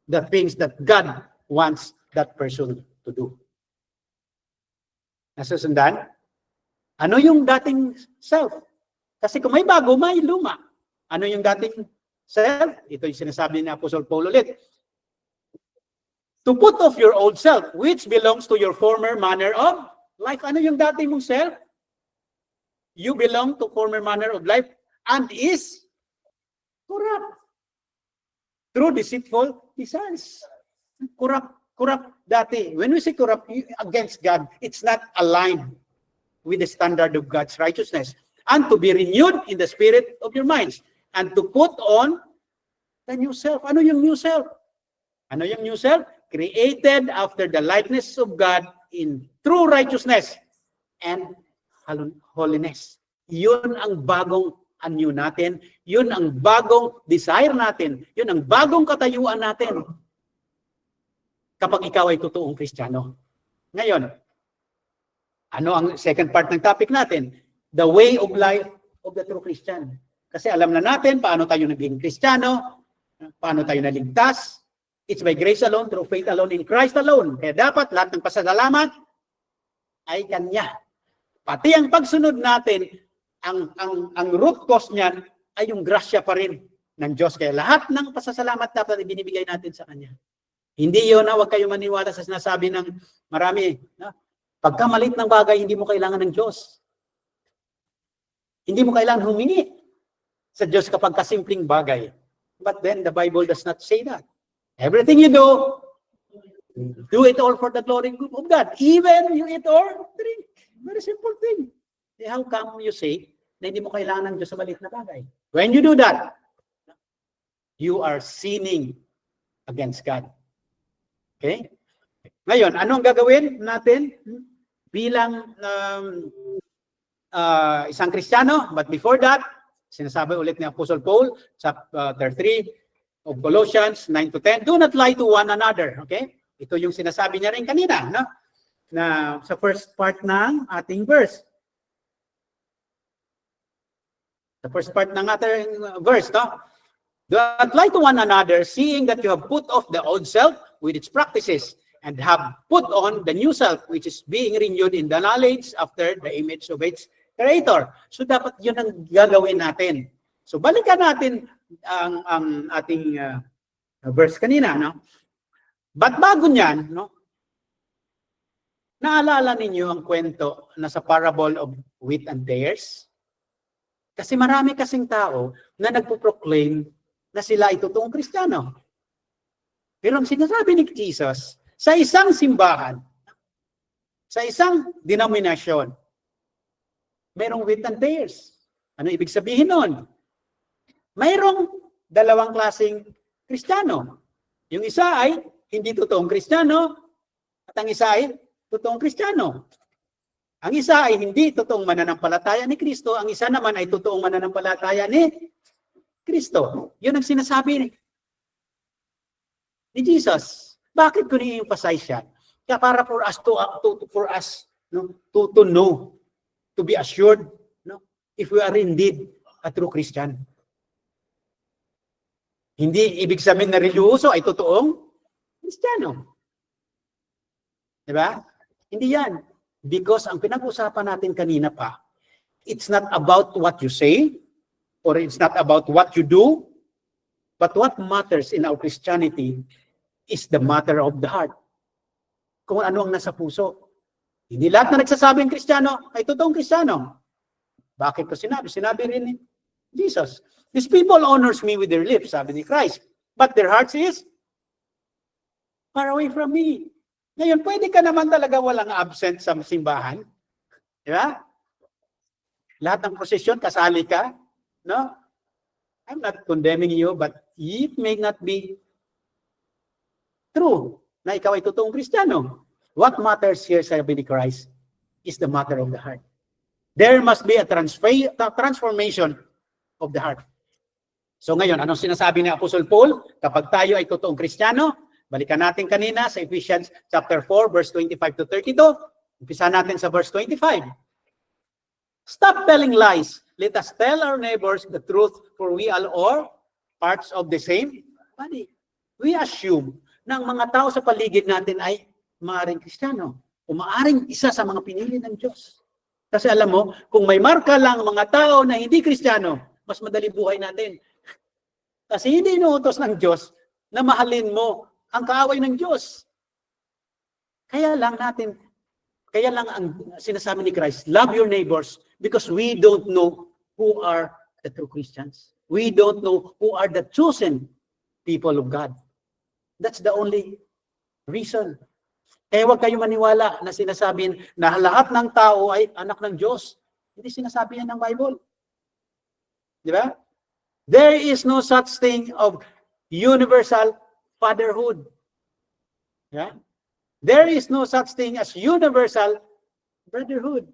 the things that God wants that person to do. Nasusundan? Ano yung dating self? Kasi kung may bago, may luma. Ano yung dating self? Ito yung sinasabi ni Apostle Paul ulit. To put off your old self, which belongs to your former manner of life. Ano yung dating mong self? You belong to former manner of life and is corrupt through deceitful desires. Corrupt dati. When we say corrupt against God, it's not aligned with the standard of God's righteousness. And to be renewed in the spirit of your minds. And to put on the new self. Ano yung new self? Ano yung new self? Created after the likeness of God in true righteousness and holiness. Yun ang bagong anyo natin. Yun ang bagong desire natin. Yun ang bagong katayuan natin. Kapag ikaw ay totoong Kristiyano. Ngayon, ano ang second part ng topic natin? The way of life of the true Christian. Kasi alam na natin paano tayo naging Kristiyano, paano tayo naligtas. It's by grace alone, through faith alone, in Christ alone. Kaya dapat lahat ng pasasalamat ay Kanya. Pati ang pagsunod natin, ang root cause niyan ay yung grasya pa rin ng Diyos. Kaya lahat ng pasasalamat dapat ibinibigay natin sa Kanya. Hindi yun na huwag kayo maniwala sa sinasabi ng marami. Pagka maliit ng bagay, hindi mo kailangan ng Diyos. Hindi mo kailangan humingi sa Diyos kapag kasimpleng bagay. But then, the Bible does not say that. Everything you do it all for the glory of God. Even you eat or drink. Very simple thing. How come you say na hindi mo kailangan ng Diyos sa maliit na bagay? When you do that, you are sinning against God. Okay? Ngayon, anong gagawin natin bilang isang Kristiyano? But before that, sinasabi ulit ni Apostle Paul, chapter 3 of Colossians 9-10, do not lie to one another. Okay? Ito yung sinasabi niya rin kanina, no? Na sa first part ng ating verse. The first part ng ating verse, no? Do not lie to one another, seeing that you have put off the old self with its practices, and have put on the new self, which is being renewed in the knowledge after the image of its Creator. So dapat yun ang gagawin natin. So balikan natin ang ating verse kanina, no? But bago niyan, no? Naalala ninyo ang kwento na sa parable of wheat and tares? Kasi marami kasing tao na nagpo-proclaim na sila ay totoong Kristiyano. Pero ang sinasabi ni Jesus, sa isang simbahan, sa isang denominasyon, mayroong wheat and tares. Ano ibig sabihin nun? Mayroong dalawang klaseng Kristiyano. Yung isa ay hindi totoong Kristiyano. At ang isa ay totoong Kristiyano. Ang isa ay hindi totoong mananampalataya ni Kristo. Ang isa naman ay totoong mananampalataya ni Kristo. Yun ang sinasabi ni Jesus. Bakit ko ni-emphasize yan? Kaya para for us to know, to be assured, no, if we are indeed a true Christian. Hindi ibig sabihin na religyoso ay totoong Kristiyano. Diba? Hindi yan. Because ang pinag-usapan natin kanina pa, it's not about what you say, or it's not about what you do, but what matters in our Christianity is the matter of the heart. Kung ano ang nasa puso. Hindi lahat na nagsasabing Kristiyano ay totoong Kristiyano. Bakit ko sinabi? Sinabi rin ni Jesus. These people honors me with their lips, sabi ni Christ, but their hearts is far away from me. Ngayon, pwede ka naman talaga walang absent sa simbahan. Di ba? Lahat ng prosesyon, kasali ka. No? I'm not condemning you, but it may not be true na ikaw ay totoong Kristiyano. What matters here, sabi ni Christ, is the matter of the heart. There must be a transformation of the heart. So ngayon, anong sinasabi ni Apostle Paul? Kapag tayo ay totoong Kristiyano, balikan natin kanina sa Ephesians chapter 4, verse 25 to 32. Umpisa natin sa verse 25. Stop telling lies. Let us tell our neighbors the truth, for we all are parts of the same body. We assume na ang mga tao sa paligid natin ay maaaring Kristiyano o maaaring isa sa mga pinili ng Diyos. Kasi alam mo, kung may marka lang mga tao na hindi Kristiyano, mas madali buhay natin. Kasi hindi inuutos ng Diyos na mahalin mo ang kaaway ng Diyos. Kaya lang ang sinasabi ni Christ, love your neighbors, because we don't know who are the true Christians. We don't know who are the chosen people of God. That's the only reason. Kaya huwag kayo maniwala na sinasabi na lahat ng tao ay anak ng Diyos. Hindi sinasabi yan ng Bible. Di ba? There is no such thing of universal fatherhood. Yeah? There is no such thing as universal brotherhood.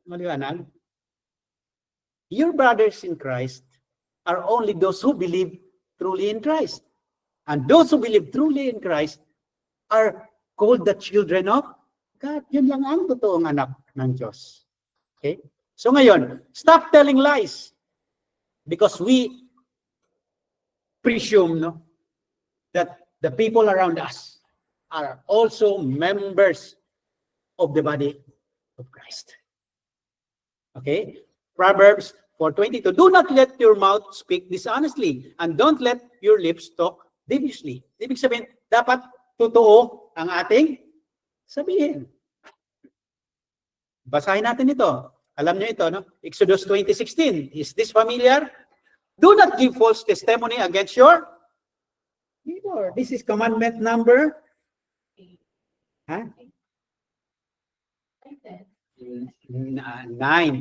Maliwanag? Your brothers in Christ are only those who believe truly in Christ. And those who believe truly in Christ are called the children of God. Yun lang ang totoong anak ng Diyos. Okay? So ngayon, stop telling lies. Because we presume that the people around us are also members of the body of Christ. Okay? Proverbs 4:22. Do not let your mouth speak dishonestly, and don't let your lips talk deviously. Ibig sabihin, dapat totoo ang ating sabihin. Basahin natin ito. Alam niyo ito, no? Exodus 20:16. Is this familiar? Do not give false testimony against your neighbor. This is commandment number 9.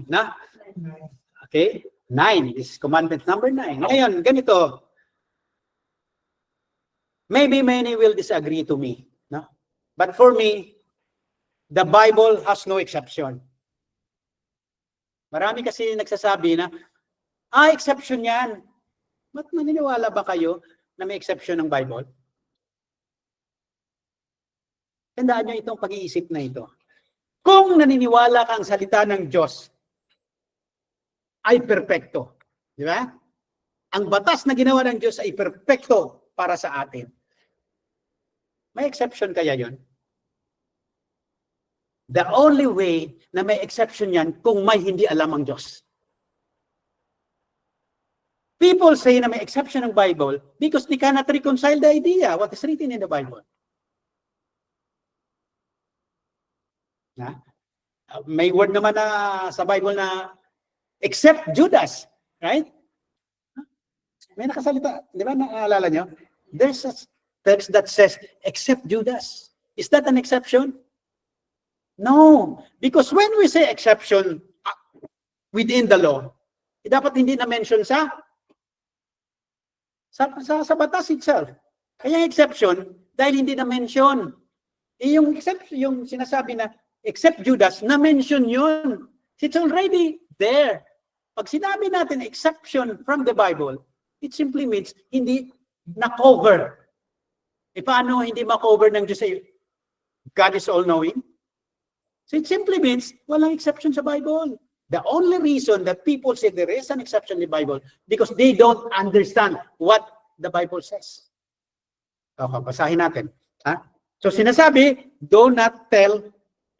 Na? Okay? 9. This is commandment number 9. Ngayon, ganito. Maybe many will disagree to me. No? But for me, the Bible has no exception. Marami kasi nagsasabi na, exception yan. Ba't maniniwala ba kayo na may exception ng Bible? Tandaan nyo itong pag-iisip na ito. Kung naniniwala ka ang salita ng Diyos ay perpekto. Di ba? Ang batas na ginawa ng Diyos ay perpekto para sa atin. May exception kaya yon? The only way na may exception yan kung may hindi alam ang Diyos. People say na may exception ng Bible because they cannot reconcile the idea what is written in the Bible. May word naman na sa Bible na except Judas, right? May nakasalita, di ba naalala nyo? There's a text that says except Judas. Is that an exception? No, because when we say exception within the law, dapat hindi na mention sa sa batas itself. Kaya exception, dahil hindi na-mention. Yung exception, yung sinasabi na, except Judas, na-mention yun. It's already there. Pag sinabi natin exception from the Bible, it simply means hindi na-cover. Paano hindi ma-cover ng Diyos ay God is all-knowing? So it simply means walang exception sa Bible. The only reason that people say there is an exception in the Bible because they don't understand what the Bible says. Okay, basahin natin. Ha? So sinasabi, do not tell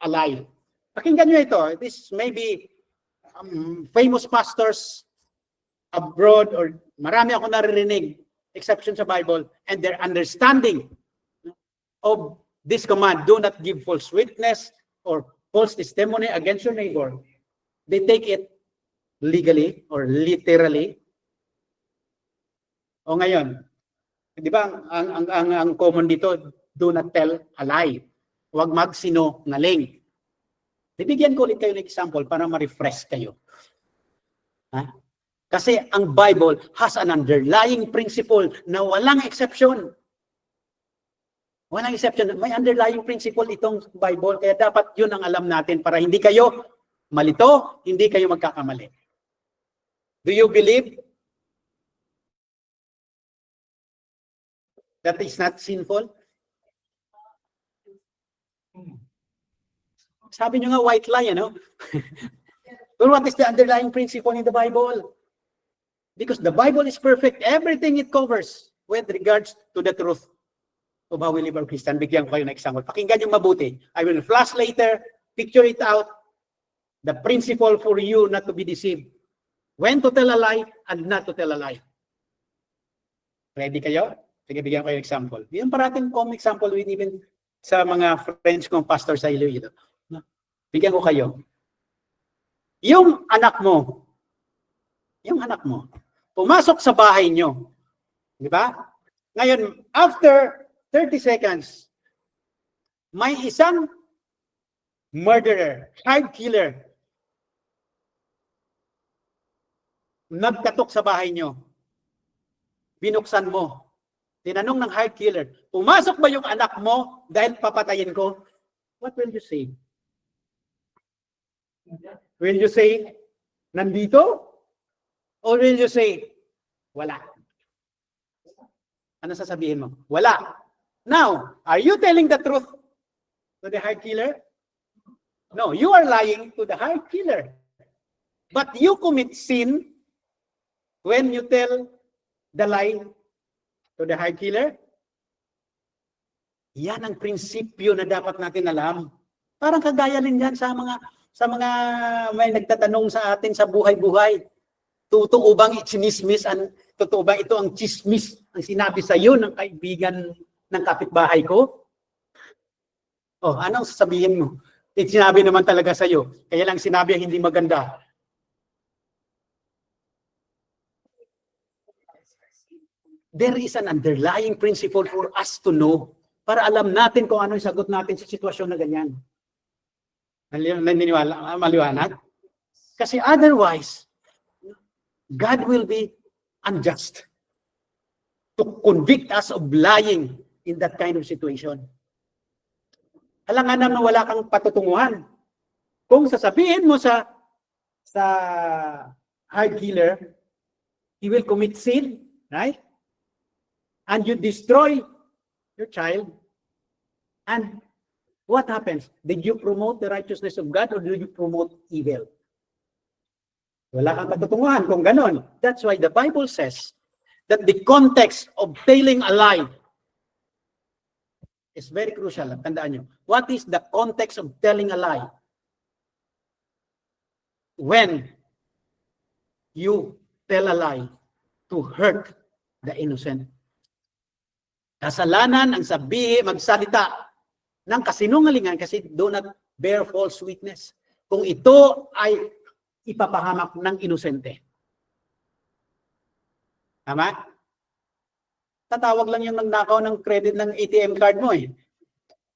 a lie. Pakinggan nyo ito. This may be famous pastors abroad or marami ako naririnig exception sa Bible and their understanding of this command, do not give false witness or false testimony against your neighbor. They take it legally or literally. O ngayon, di ba ang common dito, do not tell a lie. Huwag magsinungaling. Bibigyan ko ulit kayo ng example para ma-refresh kayo. Ha? Kasi ang Bible has an underlying principle na walang exception. Walang exception. May underlying principle itong Bible, kaya dapat yun ang alam natin para hindi kayo malito, hindi kayo magkakamali. Do you believe that is not sinful? Sabi nyo nga white lie, ano? But what is the underlying principle in the Bible? Because the Bible is perfect. Everything it covers with regards to the truth of how we live our Christian. Bigyan ko kayo ng example. Pakinggan yung mabuti. I will flash later, picture it out. The principle for you not to be deceived. When to tell a lie and not to tell a lie. Ready kayo? Sige, bigyan ko kayo ng example. Yung parating common example with even sa mga friends kong pastor sa Iloilo. Bigyan ko kayo. Yung anak mo, pumasok sa bahay nyo. Di ba? Ngayon, after 30 seconds, may isang murderer, child killer, nagkatok sa bahay nyo. Binuksan mo. Tinanong ng child killer, pumasok ba yung anak mo dahil papatayin ko? What will you say? Will you say, nandito? Or will you say, wala? Ano sasabihin mo? Wala. Now, are you telling the truth to the hired killer? No, you are lying to the hired killer. But you commit sin when you tell the lie to the hired killer. Yan ang prinsipyo na dapat natin alam. Parang kagaya rin yan sa mga may nagtatanong sa atin sa buhay-buhay. Totoo bang ichismis? Totoo bang ito ang chismis ang sinabi sa iyo ng kaibigan ng kapitbahay ko? Oh, anong sasabihin mo? Sinabi naman talaga sa iyo. Kaya lang sinabi ang hindi maganda. There is an underlying principle for us to know para alam natin kung ano yung sagot natin sa sitwasyon na ganyan. Naniniwala, maliwanag? Kasi otherwise, God will be unjust to convict us of lying in that kind of situation. Alangan na wala kang patutunguhan. Kung sasabihin mo sa hired killer, he will commit sin, right? And you destroy your child. And what happens? Did you promote the righteousness of God or did you promote evil? Wala kang patutunguhan kung ganon. That's why the Bible says that the context of telling a lie is very crucial. Tandaan nyo. What is the context of telling a lie? When you tell a lie to hurt the innocent. Kasalanan ang magsalita ng kasinungalingan kasi do not bear false witness. Kung ito ay ipapahamak ng inosente. Tama? Tatawag lang yung nagnakaw ng credit ng ATM card mo eh.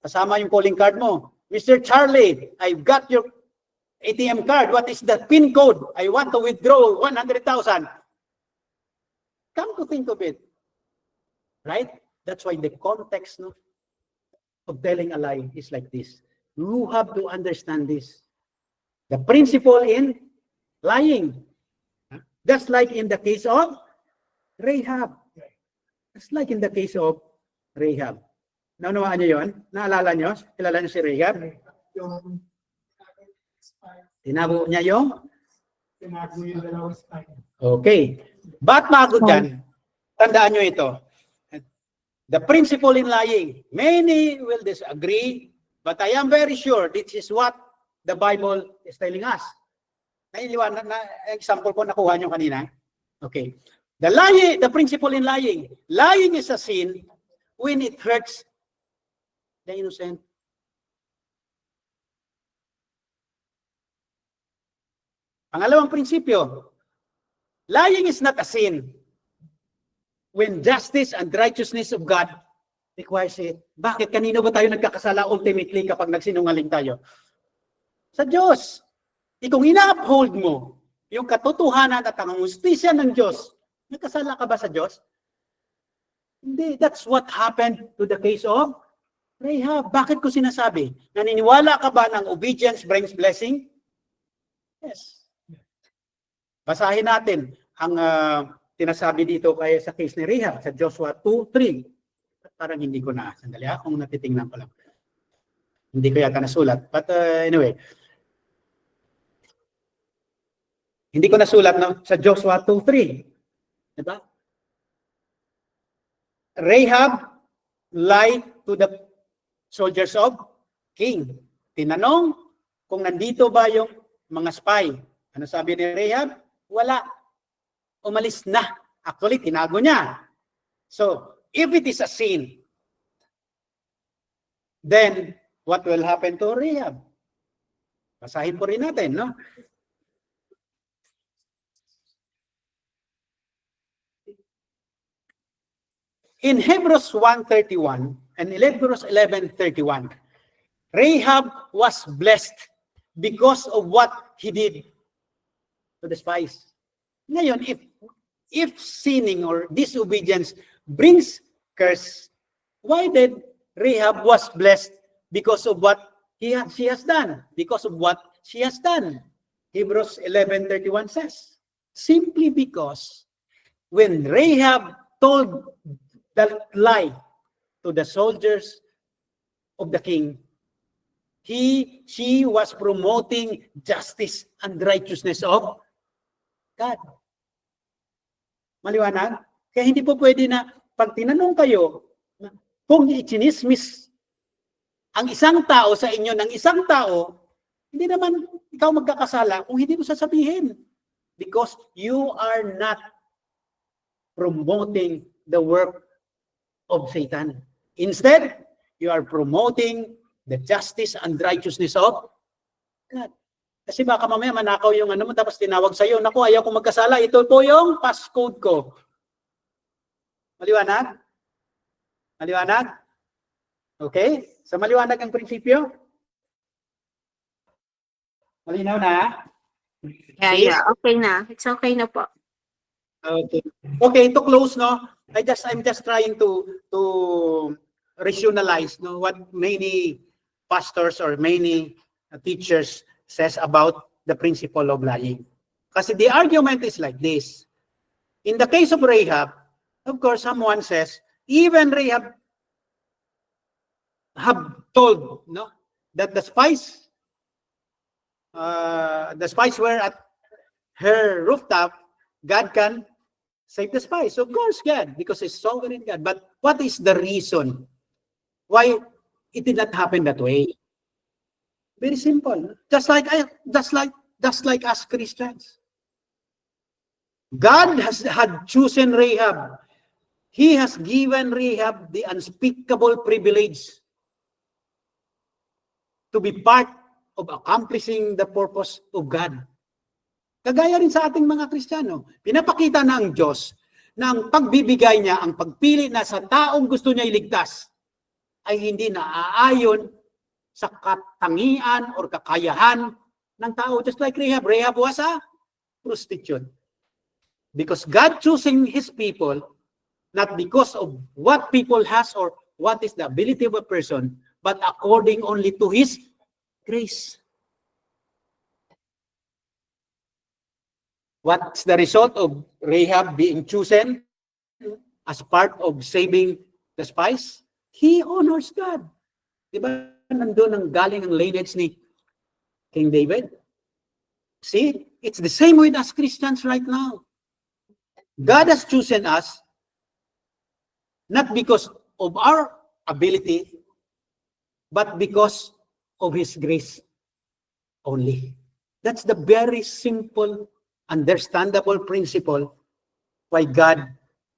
Kasama yung calling card mo. Mr. Charlie, I've got your ATM card. What is the PIN code? I want to withdraw 100,000. Come to think of it. Right? That's why the context, no, of telling a lie is like this. You have to understand this. The principle in lying. Just like in the case of Rahab. Just like in the case of Rahab. Naunawaan niyo yun? Naalala niyo? Kilala niyo si Rahab? Tinago niya yung? Okay. Ba't bago dyan? Tandaan niyo ito. The principle in lying. Many will disagree, but I am very sure this is what the Bible is telling us. Nailiwanag na example ko nakuha niyo kanina. Okay. The principle in lying. Lying is a sin when it hurts the innocent. Pangalawang prinsipyo. Lying is not a sin when justice and righteousness of God requires it. Bakit? Kanino ba tayo nagkakasala ultimately kapag nagsinungaling tayo? Sa Diyos. Kung ina-uphold mo yung katotohanan at ang hustisya ng Diyos, nagkasala ka ba sa Diyos? Hindi. That's what happened to the case of Rahab. Bakit ko sinasabi? Naniniwala ka ba ng obedience brings blessing? Yes. Basahin natin ang tinasabi dito kaya sa case ni Rahab sa Joshua 2:3. Parang hindi ko na. Sandali kung natitingnan ko lang. Hindi ko yata nasulat. But anyway. Hindi ko nasulat no? Sa Joshua 2:3. Diba? Rahab lied to the soldiers of king. Tinanong kung nandito ba yung mga spy. Ano sabi ni Rahab? Wala. Umalis na. Actually, tinago niya. So, if it is a sin, then what will happen to Rahab? Basahin po rin natin, no? In Hebrews 1:31 and Hebrews 11:31, Rahab was blessed because of what he did to the spies. Ngayon, if sinning or disobedience brings curse, why did Rahab was blessed because of what she has done? Because of what she has done. Hebrews 11:31 says, simply because when Rahab told that lie to the soldiers of the king, she was promoting justice and righteousness of God. Maliwanag? Kaya hindi po pwede na pag tinanong kayo, kung ichinismis ang isang tao sa inyo ng isang tao, hindi naman ikaw magkakasala kung hindi mo sasabihin. Because you are not promoting the work of Satan. Instead, you are promoting the justice and righteousness of God. Kasi baka mamaya manakaw yung ano mo tapos tinawag sa'yo, naku, ayaw ko magkasala, ito po yung passcode ko. Maliwanag? Maliwanag? Okay? Sa maliwanag ang prinsipyo? Malinaw na? Yeah. Okay na. It's okay na po. Okay. Okay, to close, no? I'm just trying to rationalize, no, what many pastors or many teachers says about the principle of lying. Kasi the argument is like this. In the case of Rahab, of course, someone says, even Rahab have told, no, that the spies were at her rooftop, God can save the spies. Of course, God, because He's sovereign God. But what is the reason why it did not happen that way? Very simple. Just like us Christians. God had chosen Rahab. He has given Rahab the unspeakable privilege to be part of accomplishing the purpose of God. Kagaya rin sa ating mga Kristiyano, pinapakita na ang Diyos na ang pagbibigay niya, ang pagpili na sa taong gusto niya iligtas, ay hindi naaayon sa katangian or kakayahan ng tao. Just like Rahab. Rahab was a prostitute. Because God choosing His people not because of what people has or what is the ability of a person, but according only to His grace. What's the result of Rahab being chosen as part of saving the spies? He honors God. Diba nandun ang galing ang lineage ni King David? See, it's the same with us Christians right now. God has chosen us not because of our ability, but because of His grace only. That's the very simple, understandable principle why God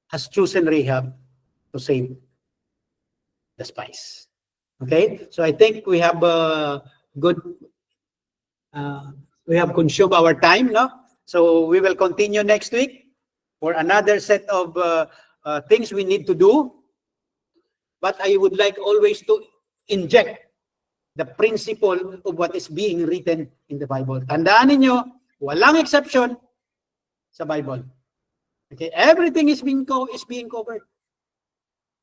has chosen Rahab to save the spies. Okay, so I think we have we have consumed our time, no? So we will continue next week for another set of things we need to do. But I would like always to inject the principle of what is being written in the Bible. Tandaan ninyo, walang exception sa Bible. Okay, everything is being covered.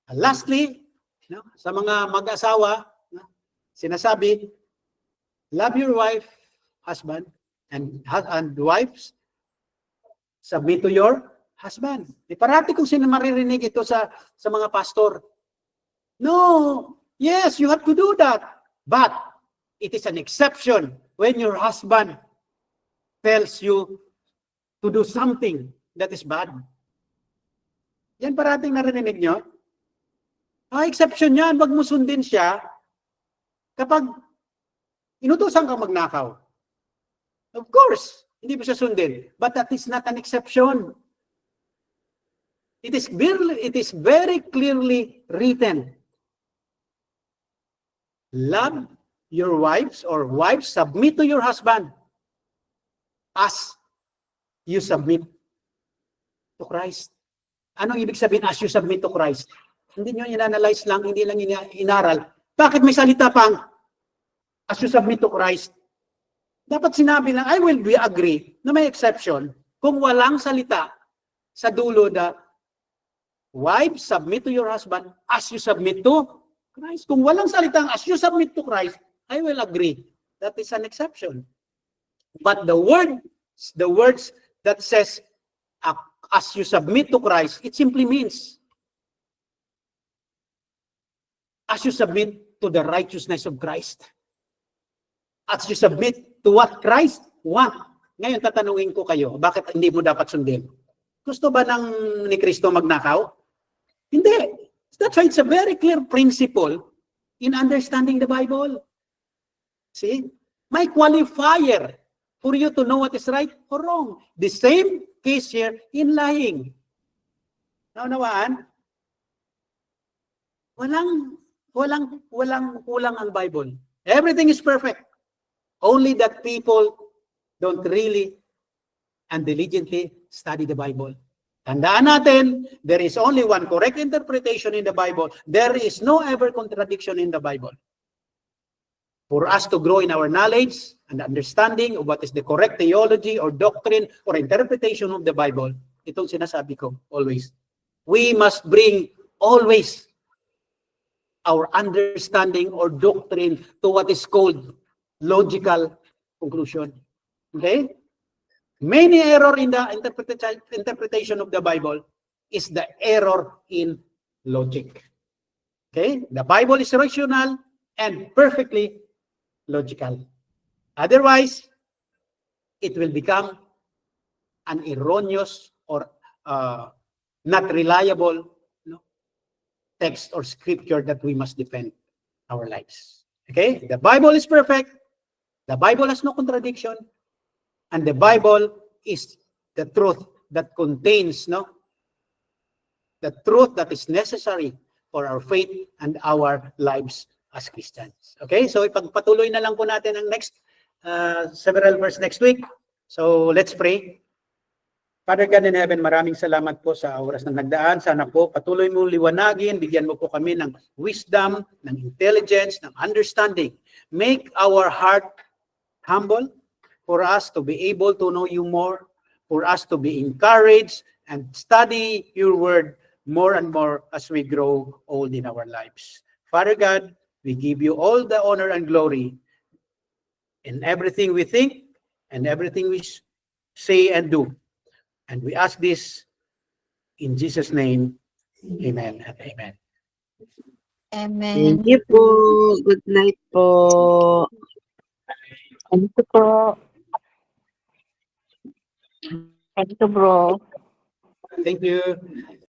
And lastly, no, sa mga mag-asawa, no, sinasabi, love your wife, husband, and wives, submit to your husband. Parati kong maririnig ito sa mga pastor. No, yes, you have to do that. But it is an exception when your husband tells you to do something that is bad. Yan parating narinig nyo. Exception yan, wag mo sundin siya kapag inutusan kang magnakaw. Of course, hindi mo siya sundin. But that is not an exception. It is very clearly written. Love your wives, or wives, submit to your husband as you submit to Christ. Anong ibig sabihin as you submit to Christ? Hindi nyo in-analyze lang, hindi lang inaral. Bakit may salita pang as you submit to Christ? Dapat sinabi lang, I will be agree na may exception kung walang salita sa dulo na wives, submit to your husband as you submit to Christ. Kung walang salitang as you submit to Christ, I will agree. That is an exception. But the words that says as you submit to Christ, it simply means as you submit to the righteousness of Christ. As you submit to what Christ wants. Ngayon, tatanungin ko kayo, bakit hindi mo dapat sundin? Gusto ba ni Kristo magnakaw? Hindi. That's why it's a very clear principle in understanding the Bible. See? May qualifier for you to know what is right or wrong. The same case here in lying. Naunawaan? Walang kulang ang Bible. Everything is perfect. Only that people don't really and diligently study the Bible. Tandaan natin, there is only one correct interpretation in the Bible. There is no ever contradiction in the Bible. For us to grow in our knowledge and understanding of what is the correct theology or doctrine or interpretation of the Bible, itong sinasabi ko always. We must bring always our understanding or doctrine to what is called logical conclusion. Okay? Many error in the interpretation of the Bible is the error in logic. Okay? The Bible is rational and perfectly logical. Otherwise, it will become an erroneous or not reliable text or scripture that we must defend our lives. Okay? The Bible is perfect. The Bible has no contradiction. And the Bible is the truth that contains, the truth that is necessary for our faith and our lives as Christians. Okay? So ipagpatuloy na lang po natin ang next several verse next week. So let's pray. Father God in heaven, maraming salamat po sa oras na nagdaan. Sana po patuloy mo liwanagin, bigyan mo po kami ng wisdom, ng intelligence, ng understanding. Make our heart humble for us to be able to know you more, for us to be encouraged and study your word more and more as we grow old in our lives. Father God, we give you all the honor and glory in everything we think and everything we say and do. And we ask this in Jesus' name. Amen and amen. Amen. Thank you po. Good night po. Thank you po. Thank you, bro. Thank you.